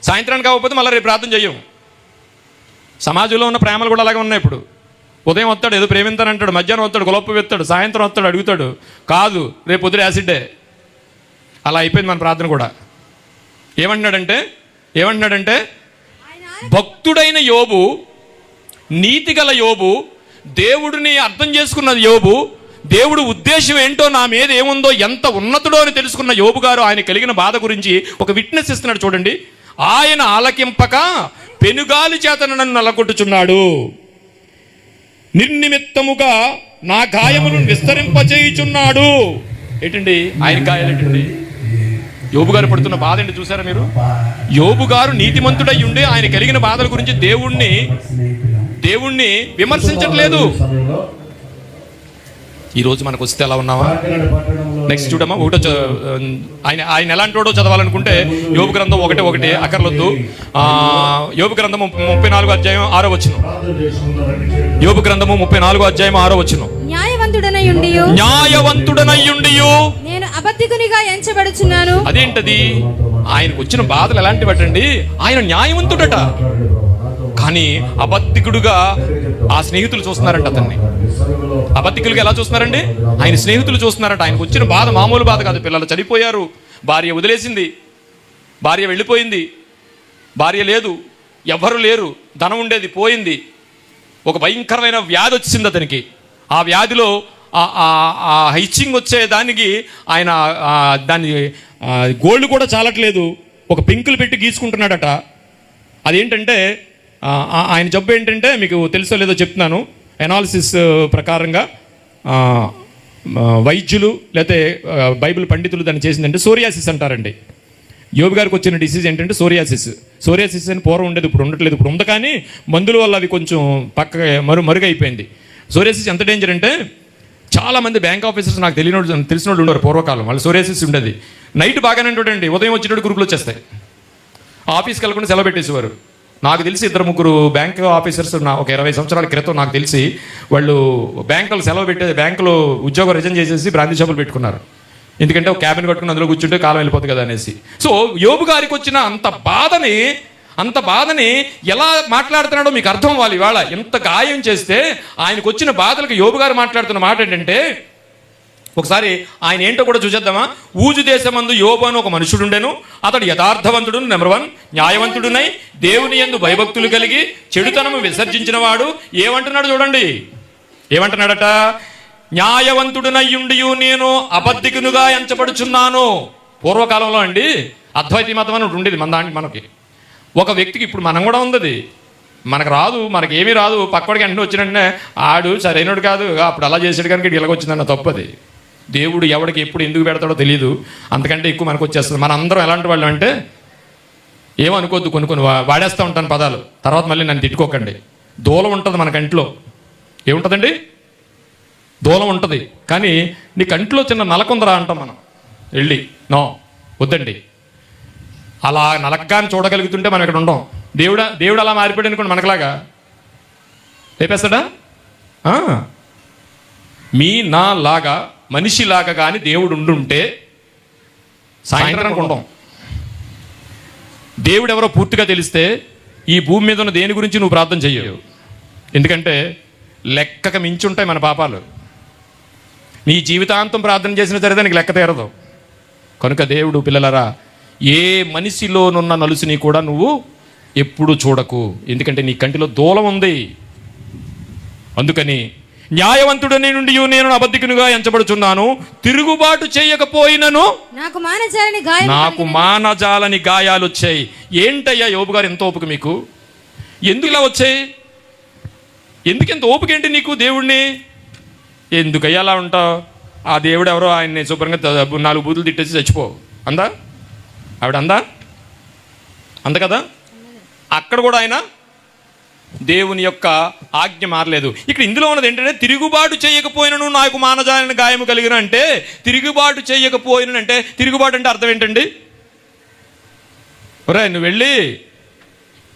సాయంత్రానికి అవ్వకపోతే మళ్ళీ రేపు ప్రార్థన చెయ్యం. సమాజంలో ఉన్న ప్రేమలు కూడా అలాగే ఉన్నాయి. ఇప్పుడు ఉదయం వస్తాడు, ఏదో ప్రేమింతానంటాడు, మధ్యాహ్నం వస్తాడు, గొలప్పు వెత్తాడు, సాయంత్రం వస్తాడు, అడుగుతాడు, కాదు రేపు పొద్దున యాసిడ్డే. అలా అయిపోయింది మన ప్రార్థన కూడా. ఏమంటున్నాడంటే భక్తుడైన యోబు, నీతిగల యోబు, దేవుడిని అర్థం చేసుకున్న యోబు, దేవుడు ఉద్దేశం ఏంటో, నా మీద ఏముందో, ఎంత ఉన్నతుడో అని తెలుసుకున్న యోబు గారు ఆయన కలిగిన బాధ గురించి ఒక విట్నెస్ ఇస్తున్నాడు చూడండి. ఆయన ఆలకింపక పెనుగాలి చేత నన్ను నలగొట్టుచున్నాడు, నిర్నిమిత్తముగా నా గాయములను విస్తరింపచేయుచున్నాడు. ఏంటండి ఆయన గాయాలేంటండి? యోబు గారు పడుతున్న బాధ ఏంటి చూసారా మీరు? యోబు గారు నీతిమంతుడై ఉండి ఆయన కలిగిన బాధల గురించి దేవుణ్ణి విమర్శించట్లేదు. ఈరోజు మనకు వస్తే ఎలా ఉన్నావా? నెక్స్ట్ చూడమ్మా, ఆయన ఎలాంటి వాడో చదవాలనుకుంటే యోబు గ్రంథం 1:1 అక్కర్లొద్దు. యోబు గ్రంథము 34వ అధ్యాయం 6వ వచనం. యోబు గ్రంథము 34వ అధ్యాయం 6వ వచనం. న్యాయవంతుడనయ్యుండియు నేను అబద్ధికునిగా ఎంచబడుచున్నాను. అదేంటది? ఆయనకు వచ్చిన బాధలు ఎలాంటివటండి? ఆయన న్యాయవంతుడట, కానీ అబద్ధికుడుగా ఆ స్నేహితులు చూస్తున్నారంట అతన్ని. అబద్ధికులుగా ఎలా చూస్తున్నారండి? ఆయన స్నేహితులు చూస్తున్నారట. ఆయనకు వచ్చిన బాధ మామూలు బాధ కాదు. పిల్లలు చనిపోయారు, భార్య వదిలేసింది, భార్య వెళ్ళిపోయింది, భార్య లేదు, ఎవ్వరు లేరు, ధనం ఉండేది పోయింది, ఒక భయంకరమైన వ్యాధి వచ్చింది అతనికి. ఆ వ్యాధిలో హైచింగ్ వచ్చే దానికి ఆయన దాన్ని గోల్డ్ కూడా చాలట్లేదు, ఒక పెంకులు పెట్టి గీసుకుంటున్నాడట. అదేంటంటే ఆయన జబ్బు ఏంటంటే, మీకు తెలుసో లేదో చెప్తున్నాను. ఎనాలిసిస్ ప్రకారంగా వైద్యులు లేకపోతే బైబిల్ పండితులు దాన్ని చేసిందంటే సోరియాసిస్ అంటారండి. యోబు గారికి వచ్చిన డిసీజ్ ఏంటంటే సోరియాసిస్ అని పూర్వం ఉండేది, ఇప్పుడు ఉండట్లేదు. ఇప్పుడు ఉంది, కానీ మందుల వల్ల అవి కొంచెం పక్కగా మరుగైపోయింది. సోరియాసిస్ ఎంత డేంజర్ అంటే, చాలామంది బ్యాంక్ ఆఫీసర్స్ నాకు తెలిసిన వాళ్ళు ఉండరు పూర్వకాలం, వాళ్ళు సోరియాసిస్ ఉండేది. నైట్ బాగానే ఉంటుందండి, ఉదయం వచ్చేటప్పుడు కురుపులు వచ్చేస్తాయి. ఆఫీస్కి వెళ్ళకుండా సెలవు పెట్టేసేవారు. నాకు తెలిసి 2-3 బ్యాంక్ ఆఫీసర్స్ ఒక 20 సంవత్సరాల క్రితం నాకు తెలిసి వాళ్ళు బ్యాంకులో సెలవు బ్యాంకులో ఉద్యోగం రిజైన్ చేసేసి బ్రాంతి షాపులు పెట్టుకున్నారు. ఎందుకంటే ఒక క్యాబిన్ కట్టుకుని అందులో కూర్చుంటే కాలం వెళ్ళిపోతుంది కదా అనేసి. సో యోబు గారికి వచ్చిన అంత బాధని ఎలా మాట్లాడుతున్నాడో మీకు అర్థం అవ్వాలి. ఇవాళ ఎంత గాయం చేస్తే ఆయనకు వచ్చిన బాధలకు యోబు గారు మాట్లాడుతున్న మాట ఏంటంటే, ఒకసారి ఆయన ఏంటో కూడా చూసేద్దామా. ఊజు దేశమందు యోబు అని ఒక మనుషుడుండెను, అతడు యథార్థవంతుడు, నెంబర్ 1, న్యాయవంతుడునై దేవుని యందు భయభక్తులు కలిగి చెడుతనము విసర్జించిన వాడు. ఏమంటున్నాడు చూడండి, ఏమంటున్నాడట? న్యాయవంతుడునయ్యుండి నేను అబద్ధికునుగా ఎంచబడుచున్నాను. పూర్వకాలంలో అండి అద్వైత మతం అని ఉండేది మనకి. ఒక వ్యక్తికి, ఇప్పుడు మనం కూడా ఉంది, మనకు రాదు, మనకేమీ రాదు, పక్కడికి వెంటనే వచ్చినట్టే ఆడు సరైనడు కాదు, అప్పుడు అలా చేసాడు కనుక ఇలాగొచ్చిందన్న తప్పది. దేవుడు ఎవడికి ఎప్పుడు ఎందుకు పెడతాడో తెలియదు, అంతకంటే ఎక్కువ మనకు వచ్చేస్తుంది. మన అందరం ఎలాంటి వాళ్ళు అంటే, ఏమనుకోద్దు, కొన్ని వాడేస్తూ ఉంటాను పదాలు, తర్వాత మళ్ళీ నన్ను తిట్టుకోకండి. దూలం ఉంటుంది మన కంట్లో. ఏముంటుందండి? దూలం ఉంటుంది. కానీ నీ కంట్లో చిన్న నలకుందరా అంటాం మనం వెళ్ళి. నో, వద్దండి. అలా నలకగాని చూడగలుగుతుంటే మనం ఇక్కడ ఉండం. దేవుడు అలా మారిపోయాడు అనుకోండి, మనకులాగా లేపేస్తాడా? నా లాగా మనిషిలాగా కానీ దేవుడు ఉండుంటే సాయంత్రానికి ఉండం. దేవుడు ఎవరో పూర్తిగా తెలిస్తే ఈ భూమి మీద ఉన్న దేని గురించి నువ్వు ప్రార్థన చెయ్యవు. ఎందుకంటే లెక్కకు మించి ఉంటాయి మన పాపాలు. నీ జీవితాంతం ప్రార్థన చేసిన సరే దానికి లెక్క తీరదు. కనుక దేవుడు పిల్లలరా, ఏ మనిషిలోనున్న నలుసుని కూడా నువ్వు ఎప్పుడు చూడకు, ఎందుకంటే నీ కంటిలో దూలం ఉంది. అందుకని న్యాయవంతుడని నుండి నేను అబద్ధికునిగా ఎంచబడుచున్నాను, తిరుగుబాటు చేయకపోయినను నాకు మానజాలని గాయాలు వచ్చాయి. ఏంటయ్యా యోబు గారు ఎంత ఓపిక మీకు? ఎందుకు ఇలా వచ్చాయి? ఎందుకు ఎంత ఓపిక ఏంటి నీకు దేవుడిని? ఎందుకయ్యా అలా ఉంటావు? ఆ దేవుడు ఎవరో ఆయన్ని శుభ్రంగా 4 బూతులు తిట్టేసి చచ్చిపో అందా ఆవిడ? అంద కదా. అక్కడ కూడా ఆయన దేవుని యొక్క ఆజ్ఞ మారలేదు. ఇక్కడ ఇందులో ఉన్నది ఏంటంటే తిరుగుబాటు చేయకపోయినను నాకు మానజాలని గాయము కలిగిన అంటే, తిరుగుబాటు చేయకపోయినంటే తిరుగుబాటు అంటే అర్థం ఏంటండి? ఒరే నువ్వు వెళ్ళి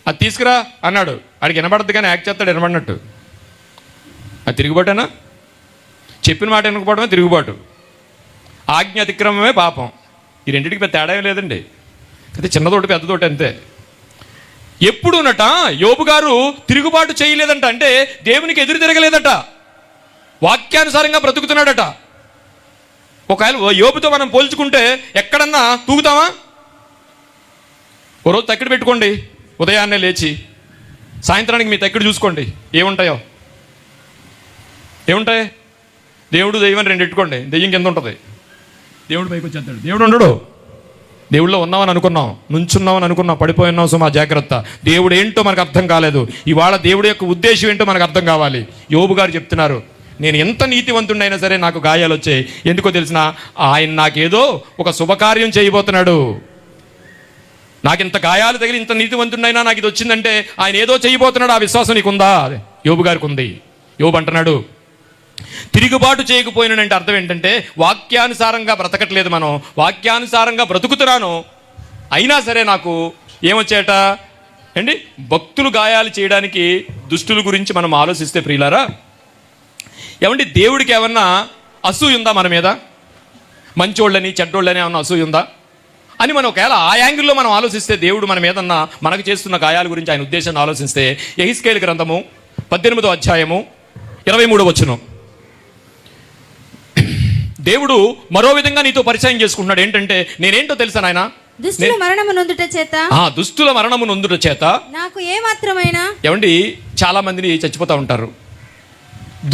అది తీసుకురా అన్నాడు, ఆడికి వినబడద్దు కానీ యాక్ట్ చేస్తాడు వినబడినట్టు. అది తిరుగుబాటేనా? చెప్పిన మాట వినకపోవడమే తిరుగుబాటు, ఆజ్ఞ అతిక్రమమే పాపం. ఈ రెండింటికి పెద్ద తేడా ఏం లేదండి. అయితే చిన్నతోటి పెద్దతోటి అంతే. ఎప్పుడునట యోబు గారు తిరుగుబాటు చేయలేదంట, అంటే దేవునికి ఎదురు తిరగలేదట, వాక్యానుసారంగా బ్రతుకుతున్నాడట. ఒకవేళ యోబుతో మనం పోల్చుకుంటే ఎక్కడన్నా తూగుతామా? ఓ రోజు తక్కిడి పెట్టుకోండి, ఉదయాన్నే లేచి సాయంత్రానికి మీ తక్కిడి చూసుకోండి, ఏముంటాయి? దేవుడు దెయ్యం అని 2 పెట్టుకోండి, దెయ్యం కింద ఉంటుంది, దేవుడు పైకి వచ్చేస్తాడు. దేవుడు ఉండడు. దేవుళ్ళో ఉన్నామని అనుకున్నాం, నుంచున్నామని అనుకున్నాం, పడిపోయి ఉన్నాం. సో మా జాగ్రత్త. దేవుడు ఏంటో మనకు అర్థం కాలేదు. ఇవాళ దేవుడి యొక్క ఉద్దేశం ఏంటో మనకు అర్థం కావాలి. యోబు గారు చెప్తున్నారు, నేను ఎంత నీతివంతుడైనా సరే నాకు గాయాలు వచ్చాయి. ఎందుకో తెలిసిన, ఆయన నాకేదో ఒక శుభకార్యం చేయబోతున్నాడు. నాకు ఇంత గాయాలు తగిలి ఇంత నీతివంతుడైనా నాకు ఇది వచ్చిందంటే ఆయన ఏదో చేయబోతున్నాడు. ఆ విశ్వాసం నీకుందా? యోబు గారికి ఉంది. యోబు అంటున్నాడు, తిరుగుబాటు చేయకపోయినంటే అర్థం ఏంటంటే వాక్యానుసారంగా బ్రతకట్లేదు, మనం వాక్యానుసారంగా బ్రతుకుతున్నాను, అయినా సరే నాకు ఏమొచ్చేట అండి? భక్తులు గాయాలు చేయడానికి దుష్టుల గురించి మనం ఆలోచిస్తే ప్రియులారా, ఏమండి దేవుడికి ఏమన్నా అసూయ ఉందా మన మీద? మంచోళ్ళని చెడ్డోళ్ళని ఏమన్నా అసూయ ఉందా అని మనం ఒకవేళ ఆ యాంగిల్లో మనం ఆలోచిస్తే, దేవుడు మన మీద మనకు చేస్తున్న గాయాల గురించి ఆయన ఉద్దేశాన్ని ఆలోచిస్తే, యెహెజ్కేలు గ్రంథము 18వ అధ్యాయము 23వ వచనం, దేవుడు మరో విధంగా నీతో పరిచయం చేసుకుంటున్నాడు. ఏంటంటే, నేనేంటో తెలుసా నాయన? దుష్టుల మరణము నొందుట చేత, దుష్టుల మరణము నొందుట చేత నాకు ఏ మాత్రమైనా. ఏమండి, చాలా మందిని చచ్చిపోతా ఉంటారు.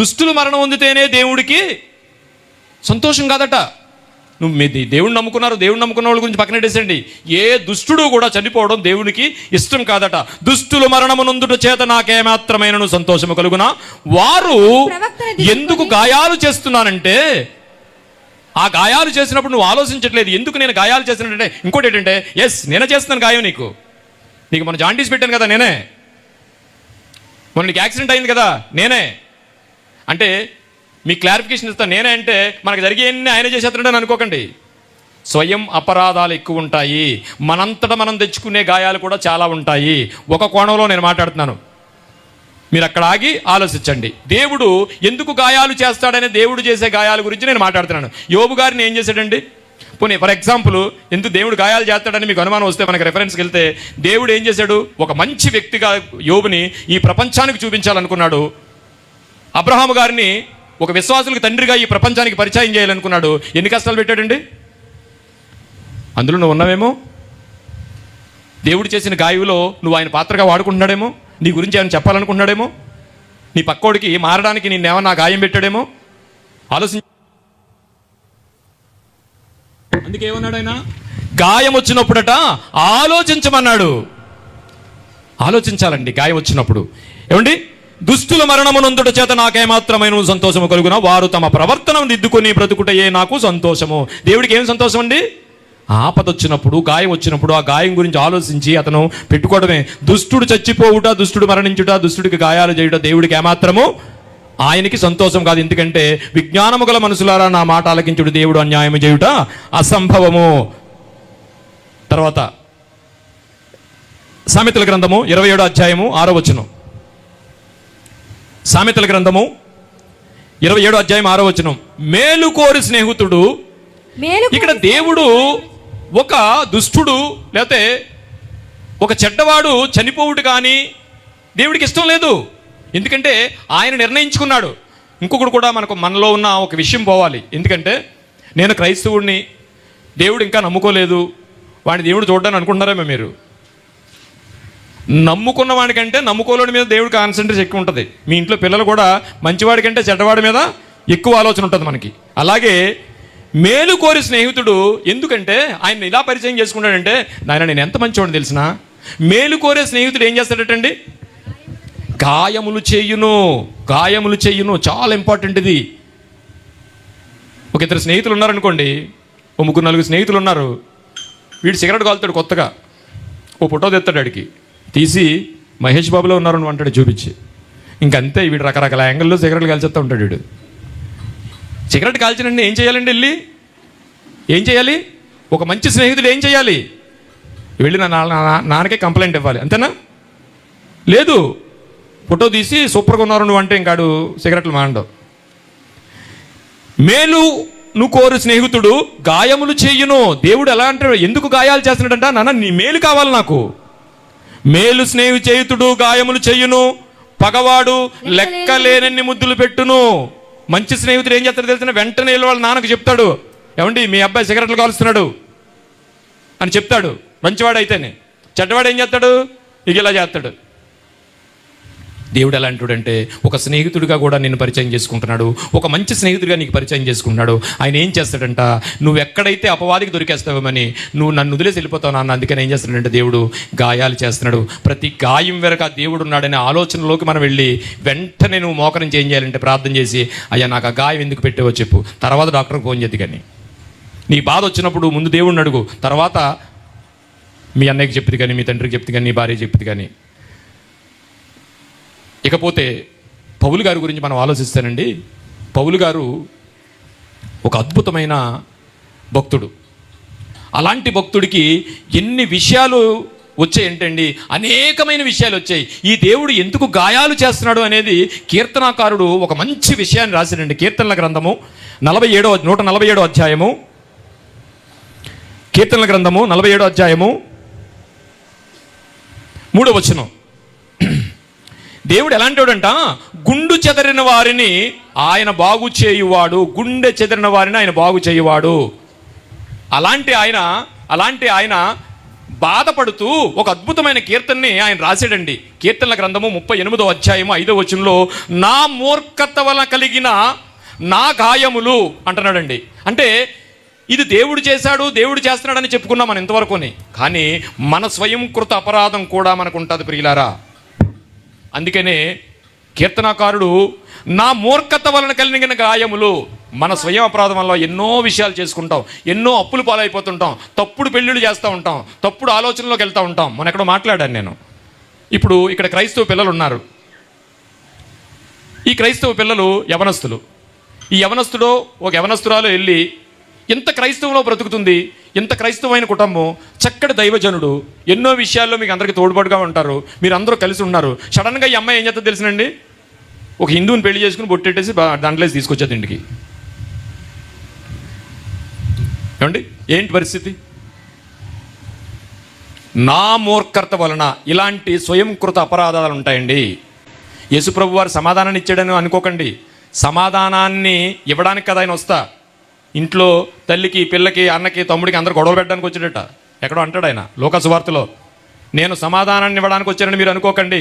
దుష్టులు మరణం పొందితేనే దేవుడికి సంతోషం కాదట. నువ్వు దేవుడిని నమ్ముకున్నారు, దేవుడిని నమ్ముకున్న వాళ్ళ గురించి పక్కనెట్టేసండి. ఏ దుష్టుడు కూడా చనిపోవడం దేవునికి ఇష్టం కాదట. దుష్టులు మరణము నొందుట చేత నాకేమాత్రమైన సంతోషము కలుగునా? వారు ఎందుకు గాయాలు చేస్తున్నానంటే, ఆ గాయాలు చేసినప్పుడు నువ్వు ఆలోచించట్లేదు, ఎందుకు నేను గాయాలు చేసినట్టే. ఇంకోటి ఏంటంటే, నేనే చేస్తున్నాను గాయం. నీకు మన జాండీస్ పెట్టాను కదా నేనే, మొన్న నీకు యాక్సిడెంట్ అయింది కదా నేనే. అంటే మీ క్లారిఫికేషన్ ఇస్తాను, నేనే అంటే మనకు జరిగేవన్నీ ఆయన చేసేస్తున్నాడని అనుకోకండి. స్వయం అపరాధాలు ఎక్కువ ఉంటాయి, మనంతటా మనం తెచ్చుకునే గాయాలు కూడా చాలా ఉంటాయి. ఒక కోణంలో నేను మాట్లాడుతున్నాను, మీరు అక్కడ ఆగి ఆలోచించండి. దేవుడు ఎందుకు గాయాలు చేస్తాడనే దేవుడు చేసే గాయాల గురించి నేను మాట్లాడుతున్నాను. యోబు గారిని ఏం చేశాడండి? పోనీ ఫర్ ఎగ్జాంపుల్, ఎందుకు దేవుడు గాయాలు చేస్తాడని మీకు అనుమానం వస్తే మనకి రెఫరెన్స్కి వెళ్తే, దేవుడు ఏం చేశాడు? ఒక మంచి వ్యక్తిగా యోబుని ఈ ప్రపంచానికి చూపించాలనుకున్నాడు. అబ్రహాము గారిని ఒక విశ్వాసులకు తండ్రిగా ఈ ప్రపంచానికి పరిచయం చేయాలనుకున్నాడు. ఎన్ని కష్టాలు పెట్టాడండి? అందులో నువ్వు ఉన్నావేమో. దేవుడు చేసిన గాయంలో నువ్వు ఆయన పాత్రగా వాడుకుంటున్నాడేమో, నీ గురించి ఆయన చెప్పాలనుకుంటున్నాడేమో, నీ పక్కోడికి మారడానికి నిన్నేమన్నా గాయం పెట్టాడేమో. అందుకే ఏమన్నాడు ఆయన? గాయం వచ్చినప్పుడట ఆలోచించమన్నాడు. ఆలోచించాలండి గాయం వచ్చినప్పుడు. ఏమండి, దుష్టుల మరణమునందుట చేత నాకేమాత్రమైన సంతోషము కలుగునా? వారు తమ ప్రవర్తనను దిద్దుకొని బ్రతుకుటయే నాకు సంతోషము. దేవుడికి ఏం సంతోషం అండి? ఆపద వచ్చినప్పుడు, గాయం వచ్చినప్పుడు ఆ గాయం గురించి ఆలోచించి అతను పెట్టుకోవడమే. దుష్టుడు చచ్చిపోవుట, దుష్టుడు మరణించుట, దుష్టుడికి గాయాలు చేయుట దేవుడికి ఏమాత్రము ఆయనకి సంతోషం కాదు. ఎందుకంటే, విజ్ఞానము గల మనసులారా నా మాట ఆలకించుడు, దేవుడు అన్యాయం చేయుట అసంభవము. తర్వాత సామెతల గ్రంథము 27వ అధ్యాయము 6వ వచనం. సామెతల గ్రంథము 27వ అధ్యాయం 6వ వచనం, మేలు కోరి స్నేహితుడు. మేలు ఇక్కడ దేవుడు ఒక దుష్టుడు లేకపోతే ఒక చెడ్డవాడు చనిపోవుడు కానీ దేవుడికి ఇష్టం లేదు. ఎందుకంటే ఆయన నిర్ణయించుకున్నాడు. ఇంకొకటి కూడా మనలో ఉన్న ఒక విషయం పోవాలి. ఎందుకంటే నేను క్రైస్తవుడిని, దేవుడు ఇంకా నమ్ముకోలేదు, వాడిని దేవుడు చూడడానికి అనుకుంటున్నారేమో మీరు. నమ్ముకున్న వాడికంటే నమ్ముకోలేని మీద దేవుడు కాన్సన్ట్రేషన్ ఎక్కువ ఉంటుంది. మీ ఇంట్లో పిల్లలు కూడా మంచివాడి కంటే చెడ్డవాడి మీద ఎక్కువ ఆలోచన ఉంటుంది మనకి. అలాగే మేలు కోరి స్నేహితుడు, ఎందుకంటే ఆయన ఇలా పరిచయం చేసుకున్నాడంటే, నాయన నేను ఎంత మంచివాడిని తెలిసిన, మేలు కోరే స్నేహితుడు ఏం చేస్తాడటండి? గాయములు చెయ్యును. చాలా ఇంపార్టెంట్ ఇది. ఒక ఇద్దరు స్నేహితులు ఉన్నారనుకోండి, ఓ 3-4 స్నేహితులు ఉన్నారు. వీడు సిగరెట్ కాలుతాడు కొత్తగా, ఓ ఫోటో తెస్తాడు, ఆడికి తీసి మహేష్ బాబులో ఉన్నారని అంటాడు చూపించి. ఇంకంతే, వీడు రకరకాల యాంగిల్లో సిగరెట్లు కాల్చేస్తూ ఉంటాడు. వీడు సిగరెట్ కాల్చినండి ఏం చేయాలండి? ఏం చేయాలి? ఒక మంచి స్నేహితుడు ఏం చేయాలి? వెళ్ళి నా నాన్నకే కంప్లైంట్ ఇవ్వాలి, అంతేనా? లేదు, ఫోటో తీసి సూపర్గా ఉన్నారు నువ్వు అంటే ఇంకాడు సిగరెట్లు మాండవు. మేలు నువ్వు కోరు స్నేహితుడు గాయములు చెయ్యును. దేవుడు ఎలా అంటాడు? ఎందుకు గాయాలు చేస్తున్నాడంట? నాన్న నీ మేలు కావాలి నాకు. మేలు స్నేహితుడు గాయములు చెయ్యును, పగవాడు లెక్కలేనన్ని ముద్దులు పెట్టును. మంచి స్నేహితుడు ఏం చేస్తాడు తెలిసిన వెంటనే వాళ్ళ నాన్నకు చెప్తాడు, ఏమండి మీ అబ్బాయి సిగరెట్లు కాలుస్తున్నాడు అని చెప్తాడు. మంచివాడు అయితేనే. చెడ్డవాడు ఏం చేస్తాడు? ఇక ఇలా చేస్తాడు. దేవుడు ఎలా అంటాడంటే, ఒక స్నేహితుడిగా కూడా నిన్ను పరిచయం చేసుకుంటున్నాడు, ఒక మంచి స్నేహితుడిగా నీకు పరిచయం చేసుకుంటున్నాడు. ఆయన ఏం చేస్తాడంట, నువ్వు ఎక్కడైతే అపవాదికి దొరికేస్తావేమని నువ్వు నన్ను వదిలేసి వెళ్ళిపోతావు నాన్న, అందుకని ఏం చేస్తాడంటే దేవుడు గాయాలు చేస్తున్నాడు. ప్రతి గాయం వెనక దేవుడు ఉన్నాడనే ఆలోచనలోకి మనం వెళ్ళి వెంటనే నువ్వు మోకరించి ఏం చేయాలంటే ప్రార్థన చేసి, అయ్యా నాకు ఆ గాయం ఎందుకు పెట్టావో చెప్పు, తర్వాత డాక్టర్కి ఫోన్ చేద్ది. కానీ నీ బాధ వచ్చినప్పుడు ముందు దేవుడిని అడుగు, తర్వాత మీ అన్నయ్యకి చెప్పింది కానీ, మీ తండ్రికి చెప్తుంది కానీ, నీ భార్య చెప్పింది కానీ. ఇకపోతే పౌలు గారి గురించి మనం ఆలోచిస్తానండి. పౌలు గారు ఒక అద్భుతమైన భక్తుడు. అలాంటి భక్తుడికి ఎన్ని విషయాలు వచ్చాయంటండి, అనేకమైన విషయాలు వచ్చాయి. ఈ దేవుడు ఎందుకు గాయాలు చేస్తున్నాడు అనేది కీర్తనాకారుడు ఒక మంచి విషయాన్ని రాశాడండి. కీర్తనల గ్రంథము 147వ అధ్యాయము, కీర్తనల గ్రంథము 47వ అధ్యాయము 3వ వచనం. దేవుడు ఎలాంటివాడంట, గుండు చెదరిన వారిని ఆయన బాగు చేయువాడు. గుండె చెదరిన వారిని ఆయన బాగు చేయువాడు. అలాంటి ఆయన బాధపడుతూ ఒక అద్భుతమైన కీర్తనని ఆయన రాశాడండి. కీర్తనల గ్రంథము 38వ అధ్యాయము 5వ వచనంలో, నా మూర్ఖత వలన కలిగిన నా గాయములు అంటున్నాడండి. అంటే ఇది దేవుడు చేశాడు, దేవుడు చేస్తున్నాడని చెప్పుకున్నాం మనం ఇంతవరకుని. కానీ మన స్వయంకృత అపరాధం కూడా మనకు ఉంటుంది ప్రియులారా. అందుకనే కీర్తనాకారుడు నా మూర్ఖత వలన కలిగిన గాయములు, మన స్వయం అపరాధం వల్ల ఎన్నో విషయాలు చేసుకుంటాం, ఎన్నో అప్పులు పాలైపోతుంటాం, తప్పుడు పెళ్ళిళ్ళు చేస్తూ ఉంటాం, తప్పుడు ఆలోచనలోకి వెళ్తూ ఉంటాం. మొన్న ఎక్కడో మాట్లాడాను నేను. ఇప్పుడు ఇక్కడ క్రైస్తవ పిల్లలు ఉన్నారు. ఈ క్రైస్తవ పిల్లలు యవనస్తులు. ఈ యవనస్తుడు ఒక యవనస్తురాలు వెళ్ళి ఎంత క్రైస్తవంలో బ్రతుకుతుంది, ఎంత క్రైస్తవమైన కుటుంబం, చక్కటి దైవజనుడు, ఎన్నో విషయాల్లో మీకు అందరికీ తోడ్పాటుగా ఉంటారు, మీరు అందరూ కలిసి ఉన్నారు. సడన్గా ఈ అమ్మాయి ఏం చేస్తుందో తెలిసినండి, ఒక హిందువుని పెళ్లి చేసుకుని బొట్టెట్టేసి దాంట్లోసి తీసుకొచ్చేది ఇంటికి. ఏమండి ఏంటి పరిస్థితి? నా మూర్ఖత వలన ఇలాంటి స్వయంకృత అపరాధాలు ఉంటాయండి. యేసుప్రభు వారు సమాధానాన్ని ఇచ్చాడని అనుకోకండి. సమాధానాన్ని ఇవ్వడానికి కదా ఆయన వస్తా. ఇంట్లో తల్లికి, పిల్లకి, అన్నకి, తమ్ముడికి అందరు గొడవ పెట్టడానికి వచ్చాడట. ఎక్కడో అంటాడు ఆయన లోకా సువార్తలో, నేను సమాధానాన్ని ఇవ్వడానికి వచ్చానని మీరు అనుకోకండి,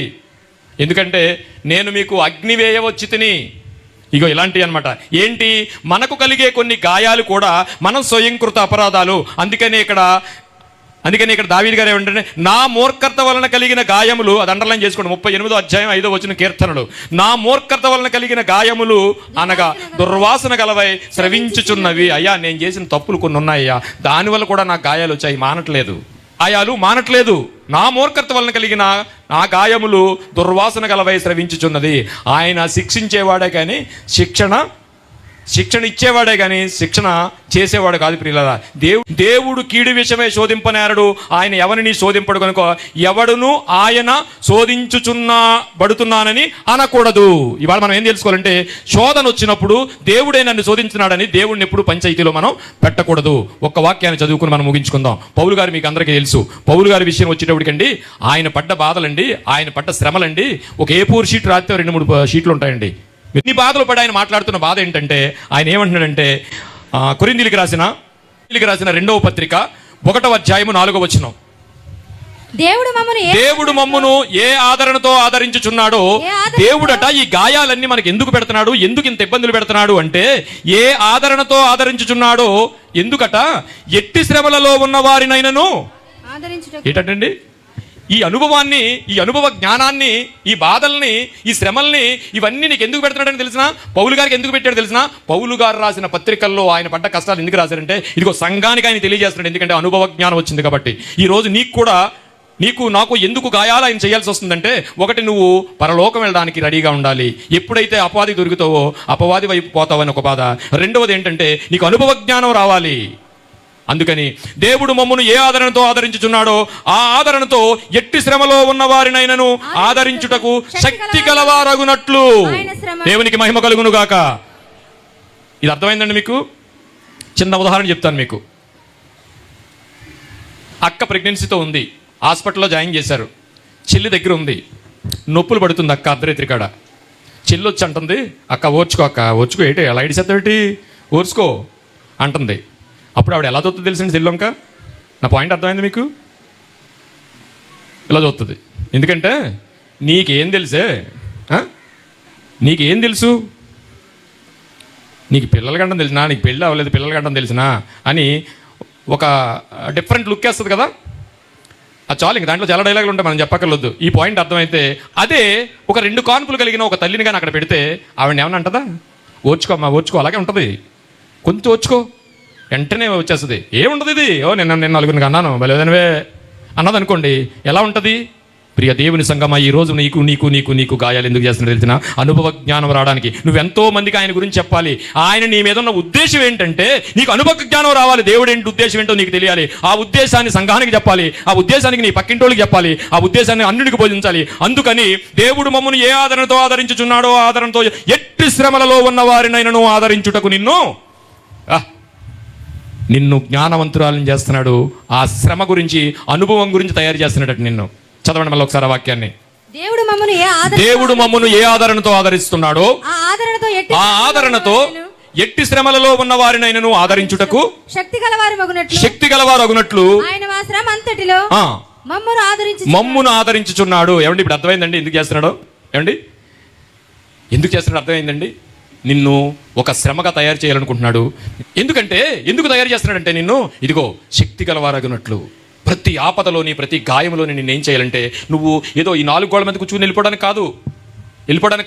ఎందుకంటే నేను మీకు అగ్ని వేయవచ్చి తిని. ఇగో ఇలాంటివి అనమాట. ఏంటి? మనకు కలిగే కొన్ని గాయాలు కూడా మనం స్వయంకృత అపరాధాలు. అందుకని ఇక్కడ దావీదు గారు ఏమంటే, నా మూర్ఖత వలన కలిగిన గాయములు, అది అండర్లైన్ చేసుకోండి, 38వ అధ్యాయం 5వ వచనం కీర్తనలు. నా మూర్ఖత వలన కలిగిన గాయములు అనగా దుర్వాసన గలవై స్రవించుచున్నవి. అయ్యా నేను చేసిన తప్పులు కొన్ని ఉన్నాయ్యా, దానివల్ల కూడా నాకు గాయాలు వచ్చాయి, మానట్లేదు. నా మూర్ఖత వలన కలిగిన నా గాయములు దుర్వాసన గలవై స్రవించుచున్నది. ఆయన శిక్షించేవాడే కానీ శిక్షణ శిక్షణ ఇచ్చేవాడే కానీ శిక్షణ చేసేవాడు కాదు ప్రియులారా. దేవుడు కీడు విషయమై శోధింపనేరడు, ఆయన ఎవరిని శోధింపడు కనుక ఎవడును ఆయన బడుతున్నానని అనకూడదు. ఇవాళ మనం ఏం తెలుసుకోవాలంటే, శోధన వచ్చినప్పుడు దేవుడే నన్ను శోధించినాడని దేవుడిని ఎప్పుడు పంచాయతీలో మనం పెట్టకూడదు. ఒక్క వాక్యాన్ని చదువుకుని మనం ముగించుకుందాం. పౌలు గారు మీకు అందరికీ తెలుసు. పౌలు గారి విషయం వచ్చేటప్పటికండి, ఆయన పడ్డ బాధలండి, ఆయన పడ్డ శ్రమలండి, ఒక A4 షీట్ రాస్తే 2-3 షీట్లు ఉంటాయండి. ఎన్ని బాధలు పడి ఆయన మాట్లాడుతున్న బాధ ఏంటంటే, ఆయన ఏమంటున్నాడంటే, కొరింథీయులకు రాసిన 2వ పత్రిక 1వ అధ్యాయము 4వ వచనం, దేవుడు మమ్మును ఏ ఆదరణతో ఆదరించుచున్నాడో, దేవుడట ఈ గాయాలన్నీ మనకి ఎందుకు పెడుతున్నాడు, ఎందుకు ఇంత ఇబ్బందులు పెడుతున్నాడు అంటే, ఏ ఆదరణతో ఆదరించుచున్నాడో, ఎందుకట ఎట్టి శ్రమలలో ఉన్న వారినైనను ఏంటండి, ఈ అనుభవాన్ని, ఈ అనుభవ జ్ఞానాన్ని, ఈ బాధల్ని, ఈ శ్రమల్ని, ఇవన్నీ నీకు ఎందుకు పెడుతున్నాడని తెలిసిన, పౌలు గారికి ఎందుకు పెట్టాడు తెలిసిన, పౌలు గారు రాసిన పత్రికల్లో ఆయన పడ్డ కష్టాలు ఎందుకు రాశారంటే, ఇదిగో సంఘానికి ఆయన తెలియజేస్తున్నాడు. ఎందుకంటే అనుభవ జ్ఞానం వచ్చింది కాబట్టి. ఈ రోజు నీకు నాకు ఎందుకు గాయాలు ఆయన చేయాల్సి వస్తుందంటే, ఒకటి, నువ్వు పరలోకం వెళ్ళడానికి రెడీగా ఉండాలి. ఎప్పుడైతే అపవాది దొరుకుతావో అపవాది వైపు పోతావని ఒక బాధ. రెండవది ఏంటంటే, నీకు అనుభవ జ్ఞానం రావాలి. అందుకని దేవుడు మమ్మును ఏ ఆదరణతో ఆదరించుచున్నాడో ఆ ఆదరణతో ఎట్టి శ్రమలో ఉన్న వారినైనను ఆదరించుటకు శక్తి గలవారగునట్లు దేవునికి మహిమ కలుగును గాక. ఇది అర్థమైందండి మీకు? చిన్న ఉదాహరణ చెప్తాను మీకు. అక్క ప్రెగ్నెన్సీతో ఉంది, హాస్పిటల్లో జాయిన్ చేశారు. చెల్లి దగ్గర ఉంది, నొప్పులు పడుతుంది అక్క అర్ధరాత్రి కాడ. చెల్లి వచ్చి అంటుంది, అక్క ఓర్చుకో, అక్క ఓర్చుకో, ఏంటి ఎలా ఇడిసేస్తావేటి, ఓర్చుకో అంటుంది. అప్పుడు ఆవిడ ఎలా చూస్తుంది తెలుసండి చెల్లొంక? నా పాయింట్ అర్థమైంది మీకు? ఇలా చూస్తుంది. ఎందుకంటే నీకేం తెలుసే, నీకేం తెలుసు, నీకు పిల్లల గంటం తెలిసినా, నీకు పెళ్ళి అవ్వలేదు పిల్లల గంటం తెలిసినా అని ఒక డిఫరెంట్ లుక్ వేస్తుంది కదా. అది చాలు, ఇంక దాంట్లో చాలా డైలాగులు ఉంటాయి, మనం చెప్పక్కర్లేదు. ఈ పాయింట్ అర్థమైతే, అదే ఒక 2 కాన్పులు కలిగిన ఒక తల్లిని కానీ అక్కడ పెడితే ఆవిడ ఏమన్నా అంటదా? ఓర్చుకో అమ్మా ఓర్చుకో, అలాగే ఉంటుంది, కొంచెం ఓర్చుకో, వెంటనే వచ్చేస్తుంది. ఏముంటుంది ఇది, నేను 4 అన్నాను బలేదనివే అన్నది అనుకోండి, ఎలా ఉంటుంది? ప్రియ దేవుని సంగమా, ఈ రోజు నీకు నీకు నీకు నీకు గాయాలు ఎందుకు చేస్తున్నా తెలిసిన, అనుభవ జ్ఞానం రావడానికి. నువ్వెంతో మందికి ఆయన గురించి చెప్పాలి. ఆయన నీ మీద ఉన్న ఉద్దేశం ఏంటంటే, నీకు అనుభవ జ్ఞానం రావాలి. దేవుడు ఏంటి ఉద్దేశం ఏంటో నీకు తెలియాలి. ఆ ఉద్దేశాన్ని సంఘానికి చెప్పాలి, ఆ ఉద్దేశానికి నీ పక్కింటోళ్ళకి చెప్పాలి, ఆ ఉద్దేశాన్ని అన్నిటికి బోధించాలి. అందుకని దేవుడు మమ్మల్ని ఏ ఆదరణతో ఆదరించుచున్నాడో ఆదరణతో ఎట్టి శ్రమలలో ఉన్న వారినైనను ఆదరించుటకు నిన్ను జ్ఞానవంతురాలను చేస్తున్నాడు. ఆ శ్రమ గురించి, అనుభవం గురించి తయారు చేస్తున్నాడు నిన్ను. చదవండి మళ్ళీ ఒకసారి వాక్యాన్ని. దేవుడు మమ్మను ఏ ఆదరణతో ఆదరిస్తున్నాడో ఆ ఆదరణతో ఎట్టి శ్రమలలో ఉన్న వారినైనను ఆదరించుటకు శక్తి గలవారు అగునట్లు మమ్మును ఆదరించుచున్నాడు. ఏమండి ఇప్పుడు అర్థమైందండి ఎందుకు చేస్తున్నాడు? ఏమండి ఎందుకు చేస్తున్నాడు అర్థమైందండి? నిన్ను ఒక శ్రమగా తయారు చేయాలనుకుంటున్నాడు. ఎందుకంటే ఎందుకు తయారు చేస్తున్నాడంటే, నిన్ను ఇదిగో శక్తి గలవారగినట్లు, ప్రతి ఆపదలోని ప్రతి గాయంలోని నిన్ను ఏం చేయాలంటే, నువ్వు ఏదో ఈ 4 గోడల మీద కూర్చుని వెళ్ళిపోవడానికి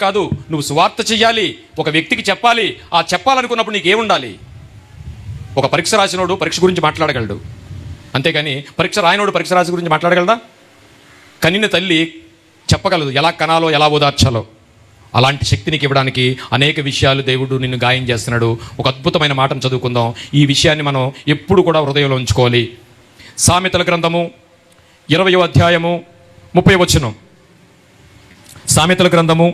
కాదు, నువ్వు స్వార్థ చెయ్యాలి, ఒక వ్యక్తికి చెప్పాలి. ఆ చెప్పాలనుకున్నప్పుడు నీకేముండాలి? ఒక పరీక్ష రాసినోడు పరీక్ష గురించి మాట్లాడగలడు, అంతేగాని పరీక్ష రాయనోడు పరీక్ష రాసి గురించి మాట్లాడగలదా? కనిన తల్లి చెప్పగలదు ఎలా కనాలో ఎలా ఓదార్చాలో. అలాంటి శక్తినికి ఇవ్వడానికి అనేక విషయాలు దేవుడు నిన్ను గాయం చేస్తున్నాడు. ఒక అద్భుతమైన మాటను చదువుకుందాం. ఈ విషయాన్ని మనం ఎప్పుడు కూడా హృదయంలో ఉంచుకోవాలి. సామెతల గ్రంథము 20వ అధ్యాయము 30వ వచనం. సామెతల గ్రంథము.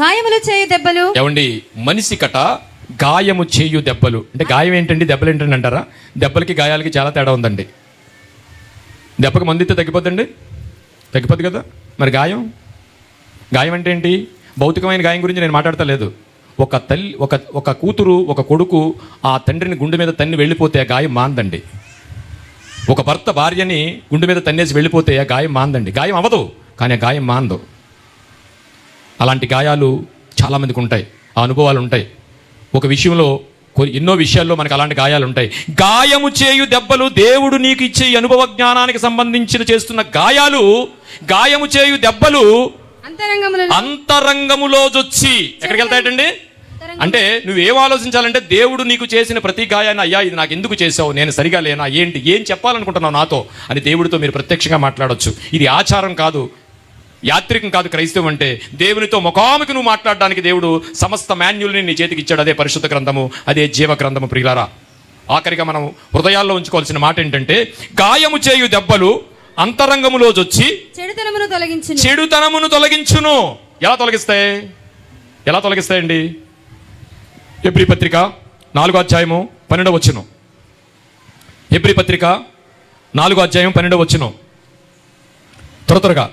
గాయములు చేయు దెబ్బలు. ఏమండి, మనిషి కట గాయము చేయు దెబ్బలు అంటే, గాయం ఏంటండి దెబ్బలు ఏంటండి అంటారా? దెబ్బలకి గాయాలకి చాలా తేడా ఉందండి. దెబ్బకి మందితే తగ్గిపోద్దండి, తగ్గిపోద్ది కదా. మరి గాయం అంటే ఏంటి? భౌతికమైన గాయం గురించి నేను మాట్లాడతా లేదు. ఒక తల్లి, ఒక కూతురు, ఒక కొడుకు ఆ తండ్రిని గుండె మీద తన్ని వెళ్ళిపోతే ఆ గాయం మాందండి. ఒక భర్త భార్యని గుండె మీద తన్నేసి వెళ్ళిపోతే ఆ గాయం మాందండి. గాయం అవ్వదు, కానీ ఆ గాయం మాందు. అలాంటి గాయాలు చాలామందికి ఉంటాయి, ఆ అనుభవాలు ఉంటాయి. ఒక విషయంలో, ఎన్నో విషయాల్లో మనకు అలాంటి గాయాలు ఉంటాయి. గాయము చేయు దెబ్బలు, దేవుడు నీకు ఇచ్చే అనుభవ జ్ఞానానికి సంబంధించిన చేస్తున్న గాయాలు, గాయము చేయు దెబ్బలు అంతరంగములో జొచ్చి ఎక్కడికి వెళ్తాయటండి? అంటే నువ్వేం ఆలోచించాలంటే, దేవుడు నీకు చేసిన ప్రతి గాయాన్ని, అయ్యా ఇది నాకు ఎందుకు చేసావు, నేను సరిగా లేనా, ఏం చెప్పాలనుకుంటున్నావు నాతో అని దేవుడితో మీరు ప్రత్యక్షంగా మాట్లాడొచ్చు. ఇది ఆచారం కాదు, యాత్రికం కాదు క్రైస్తవం అంటే. దేవునితో ముఖాముఖి నువ్వు మాట్లాడడానికి దేవుడు సమస్త మాన్యుల్ని నీ చేతికి ఇచ్చాడు. అదే పరిశుద్ధ గ్రంథము, అదే జీవ గ్రంథము. ప్రియులారా, ఆఖరిగా మనం హృదయాల్లో ఉంచుకోవాల్సిన మాట ఏంటంటే, గాయము చేయు దెబ్బలు అంతరంగములో జొచ్చి చెడుతనమును తొలగించును. ఎలా తొలగిస్తాయి? ఎలా తొలగిస్తాయండి? హెబ్రీ పత్రిక 4వ అధ్యాయము 12వ వచనం. హెబ్రీ పత్రిక 4వ అధ్యాయం 12వ వచనం. త్వరగా.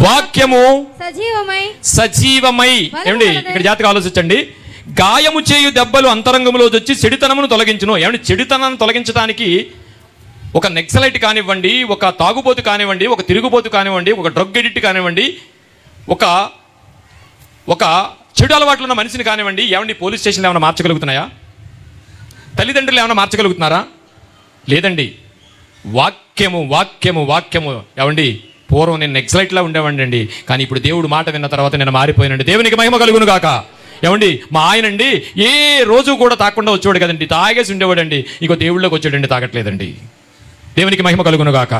వాక్యము సజీవమై. ఏమండి, ఇక్కడ జాతిగా ఆలోచించండి. గాయము చేయు దెబ్బలు అంతరంగంలో వచ్చి చెడుతనమును తొలగించును. ఏమండి, చెడుతనాన్ని తొలగించడానికి ఒక నెక్సలైట్ కానివ్వండి, ఒక తాగుబోతు కానివ్వండి, ఒక తిరుగుబోతు కానివ్వండి, ఒక డ్రగ్ ఎడిక్ట్ కానివ్వండి, ఒక చెడు అలవాట్లు ఉన్న మనిషిని కానివ్వండి, ఏమండి పోలీస్ స్టేషన్లు ఏమైనా మార్చగలుగుతున్నాయా? తల్లిదండ్రులు ఏమైనా మార్చగలుగుతున్నారా? లేదండి. వాక్యము వాక్యము వాక్యము. ఏమండి, పూర్వం నేను నెక్సలైట్లా ఉండేవాడిని అండి, కానీ ఇప్పుడు దేవుడు మాట విన్న తర్వాత నేను మారిపోయానండి. దేవునికి మహిమ కలుగును గాక. ఏమండి, మా ఆయనండి ఏ రోజు కూడా తాకుండా వచ్చేవాడు కదండి, తాగేసి ఉండేవాడండి. ఇగో దేవుళ్ళకి వచ్చాడండి, తాగట్లేదండి. దేవునికి మహిమ కలుగును గాక.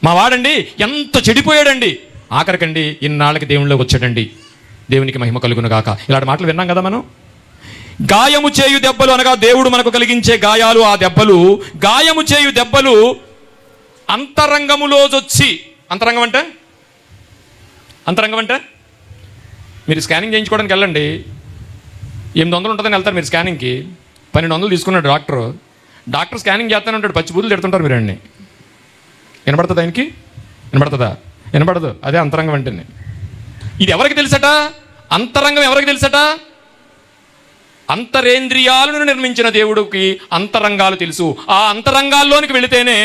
మా వాడండి ఎంత చెడిపోయాడండి, ఆఖరికండి ఇన్నాళ్ళకి దేవుళ్ళకి వచ్చాడండి. దేవునికి మహిమ కలుగును గాక. ఇలాంటి మాటలు విన్నాం కదా మనం. గాయము చేయు దెబ్బలు అనగా దేవుడు మనకు కలిగించే గాయాలు. ఆ దెబ్బలు, గాయము చేయు దెబ్బలు అంతరంగములో జొచ్చి. అంతరంగం అంటే మీరు స్కానింగ్ చేయించుకోవడానికి వెళ్ళండి, 800 ఉంటుందని వెళ్తారు మీరు స్కానింగ్కి. 1200 తీసుకున్నాడు డాక్టర్ స్కానింగ్ చేస్తానే ఉంటాడు, పచ్చి బూతులు తిడుతుంటారు మీరు అండి. వినపడుతుంది ఆయనకి? వినపడుతుందా? వినపడదు. అదే అంతరంగం అంటే. ఇది ఎవరికి తెలుసట? అంతరంగం ఎవరికి తెలుసట? అంతరేంద్రియాలను నిర్మించిన దేవుడికి అంతరంగాలు తెలుసు. ఆ అంతరంగాల్లోనికి వెళితేనే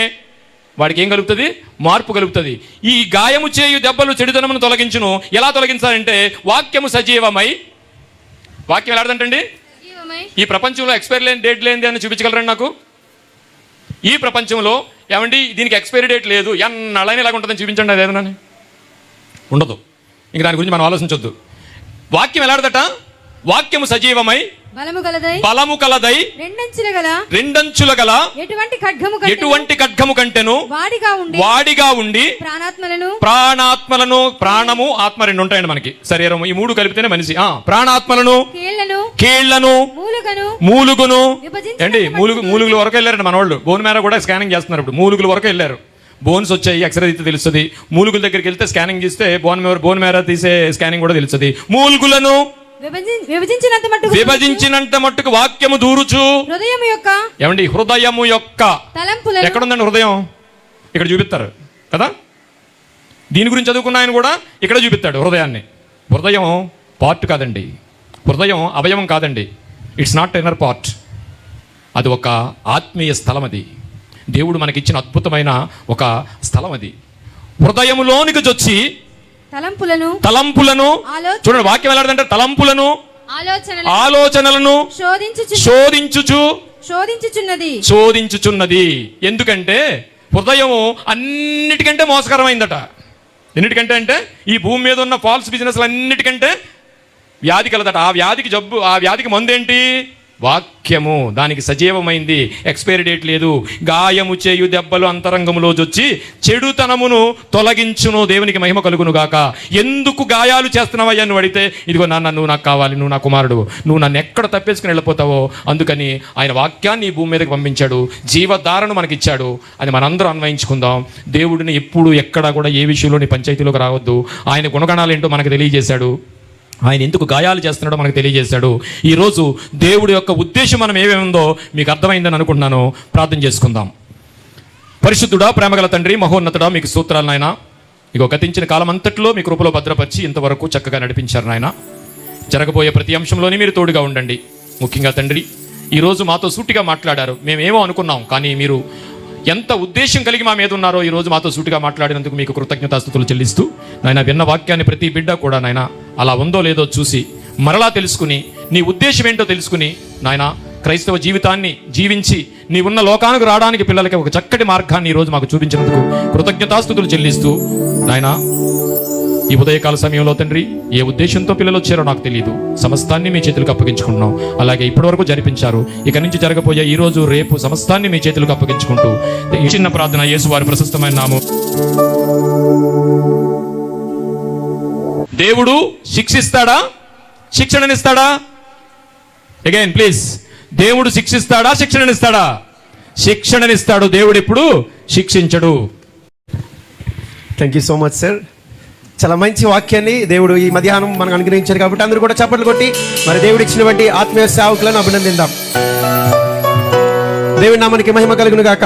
వాడికి ఏం కలుగుతుంది? మార్పు కలుగుతుంది. ఈ గాయము చేయు దెబ్బలు చెడుతనమును తొలగించును. ఎలా తొలగించాలంటే, వాక్యము సజీవమై. వాక్యం ఎలాంటండి? ఈ ప్రపంచంలో ఎక్స్పైరీ లేని డేట్ లేనిది అని చూపించగలరండి నాకు? ఈ ప్రపంచంలో ఏమండి దీనికి ఎక్స్పైరీ డేట్ లేదు, ఎన్నాళ్ళైనా ఇలాగ ఉంటుందని చూపించండి. అదేదన్నా ఉండదు. ఇంక దాని గురించి మనం ఆలోచించొద్దు. వాక్యం ఎలాడదట? వాక్యము సజీవమై బలము కలదై రెండంచుల గల ఎటువంటి ఖడ్గము కంటెను వాడిగా ఉండి ప్రాణాత్మలను, ప్రాణము ఆత్మ రెండు ఉంటాయండి మనకి, శరీరము ఈ మూడు కలిపితేనే మనిషి. ప్రాణాత్మలను, కీళ్లను, మూలుగును. ఏంటి మూలుగుల వరకు వెళ్ళారండి మన వాళ్ళు. బోన్ మేర కూడా స్కానింగ్ చేస్తున్నారు ఇప్పుడు. మూలుగుల వరకు వెళ్ళారు. బోన్స్ వచ్చాయి, ఎక్స్రే తీస్తే తెలుస్తుంది. మూలుగుల దగ్గరికి వెళ్తే స్కానింగ్ చేస్తే బోన్ మేర తీసే స్కానింగ్ కూడా తెలుస్తుంది. మూలుగులను విభజించినంత మట్టుకు వాక్యము దూరుచు. ఏమండి, హృదయము యొక్క ఎక్కడుందండి హృదయం? ఇక్కడ చూపిస్తారు కదా. దీని గురించి చదువుకున్న ఆయన కూడా ఇక్కడ చూపిస్తాడు హృదయాన్ని. హృదయం పార్ట్ కాదండి, హృదయం అవయవం కాదండి. ఇట్స్ నాట్ ఇన్నర్ పార్ట్, అది ఒక ఆత్మీయ స్థలం. అది దేవుడు మనకిచ్చిన అద్భుతమైన ఒక స్థలం. అది హృదయములోనికి జొచ్చి తలంపులను చూడండి. వాక్యం ఎలాంటే తలంపులను, ఆలోచనలను శోధించుచున్నది. ఎందుకంటే హృదయము అన్నిటికంటే మోసకరమైందట. ఎన్నిటికంటే అంటే ఈ భూమి మీద ఉన్న ఫాల్స్ బిజినెస్లు అన్నిటికంటే వ్యాధి కలదట. ఆ వ్యాధికి మందేంటి? వాక్యము. దానికి సజీవమైంది, ఎక్స్పైరీ డేట్ లేదు. గాయము చేయు దెబ్బలు అంతరంగములో జొచ్చి చెడుతనమును తొలగించును. దేవునికి మహిమ కలుగును గాక. ఎందుకు గాయాలు చేస్తున్నావయ్యా నువ్వు అడిగితే, ఇదిగో నాన్న నువ్వు నాకు కావాలి, నువ్వు నా కుమారుడు, నువ్వు నన్ను ఎక్కడ తప్పేసుకుని వెళ్ళిపోతావో అందుకని ఆయన వాక్యాన్ని ఈ భూమి మీదకి పంపించాడు, జీవధారను మనకిచ్చాడు. అది మనందరం అన్వయించుకుందాం. దేవుడిని ఎప్పుడు ఎక్కడ కూడా ఏ విషయంలో పంచాయతీలోకి రావద్దు. ఆయన గుణగణాలు ఏంటో మనకు తెలియజేశాడు. ఆయన ఎందుకు గాయాలు చేస్తున్నాడో మనకు తెలియజేశాడు. ఈరోజు దేవుడి యొక్క ఉద్దేశం మనం ఏమేముందో మీకు అర్థమైందని అనుకుంటున్నాను. ప్రార్థన చేసుకుందాం. పరిశుద్ధుడా, ప్రేమగల తండ్రి, మహోన్నతుడా, మీకు స్తోత్రాలు నాయన. ఇక గతించిన కాలం అంతట్లో మీ కృపలో భద్రపరిచి ఇంతవరకు చక్కగా నడిపించారు నాయన. జరగబోయే ప్రతి అంశంలోనే మీరు తోడుగా ఉండండి. ముఖ్యంగా తండ్రి, ఈరోజు మాతో సూటిగా మాట్లాడారు. మేమేమో అనుకున్నాం, కానీ మీరు ఎంత ఉద్దేశం కలిగి మా మీద ఉన్నారో ఈరోజు మాతో సూటిగా మాట్లాడినందుకు మీకు కృతజ్ఞతాస్తుతులు చెల్లిస్తూ నాయన, విన్న వాక్యాన్ని ప్రతి బిడ్డ కూడా నాయన అలా ఉందో లేదో చూసి మరలా తెలుసుకుని నీ ఉద్దేశం ఏంటో తెలుసుకుని నాయన క్రైస్తవ జీవితాన్ని జీవించి నీ ఉన్న లోకానికి రావడానికి పిల్లలకి ఒక చక్కటి మార్గాన్ని ఈరోజు మాకు చూపించినందుకు కృతజ్ఞతాస్తుతులు చెల్లిస్తూ నాయన ఈ ఉదయకాల సమయంలో తండ్రి ఏ ఉద్దేశంతో పిల్లలు వచ్చారో నాకు తెలియదు, సమస్తాన్ని మీ చేతులకు అప్పగించుకుంటున్నాం. అలాగే ఇప్పటి వరకు జరిపించారు, ఇక నుంచి జరగబోయే ఈ రోజు రేపు సమస్తాన్ని మీ చేతులకు అప్పగించుకుంటూ ఈ చిన్న ప్రార్థన యేసు వారి ప్రశస్తమైన నామం. దేవుడు శిక్షిస్తాడా, శిక్షణనిస్తాడా? అగైన్ ప్లీజ్, దేవుడు శిక్షిస్తాడా, శిక్షణనిస్తాడా? శిక్షణనిస్తాడు. దేవుడు ఎప్పుడు శిక్షించడు. Thank you so much sir. చాలా మంచి వాక్యాన్ని దేవుడు ఈ మధ్యాహ్నం మనకు అనుగ్రహించారు కాబట్టి అందరూ కూడా చప్పట్లు కొట్టి మరి దేవుడు ఇచ్చినటువంటి ఆత్మీయ సేవకులను అభినందిద్దాం. దేవుడి నామానికి మహిమ కలుగును గాక.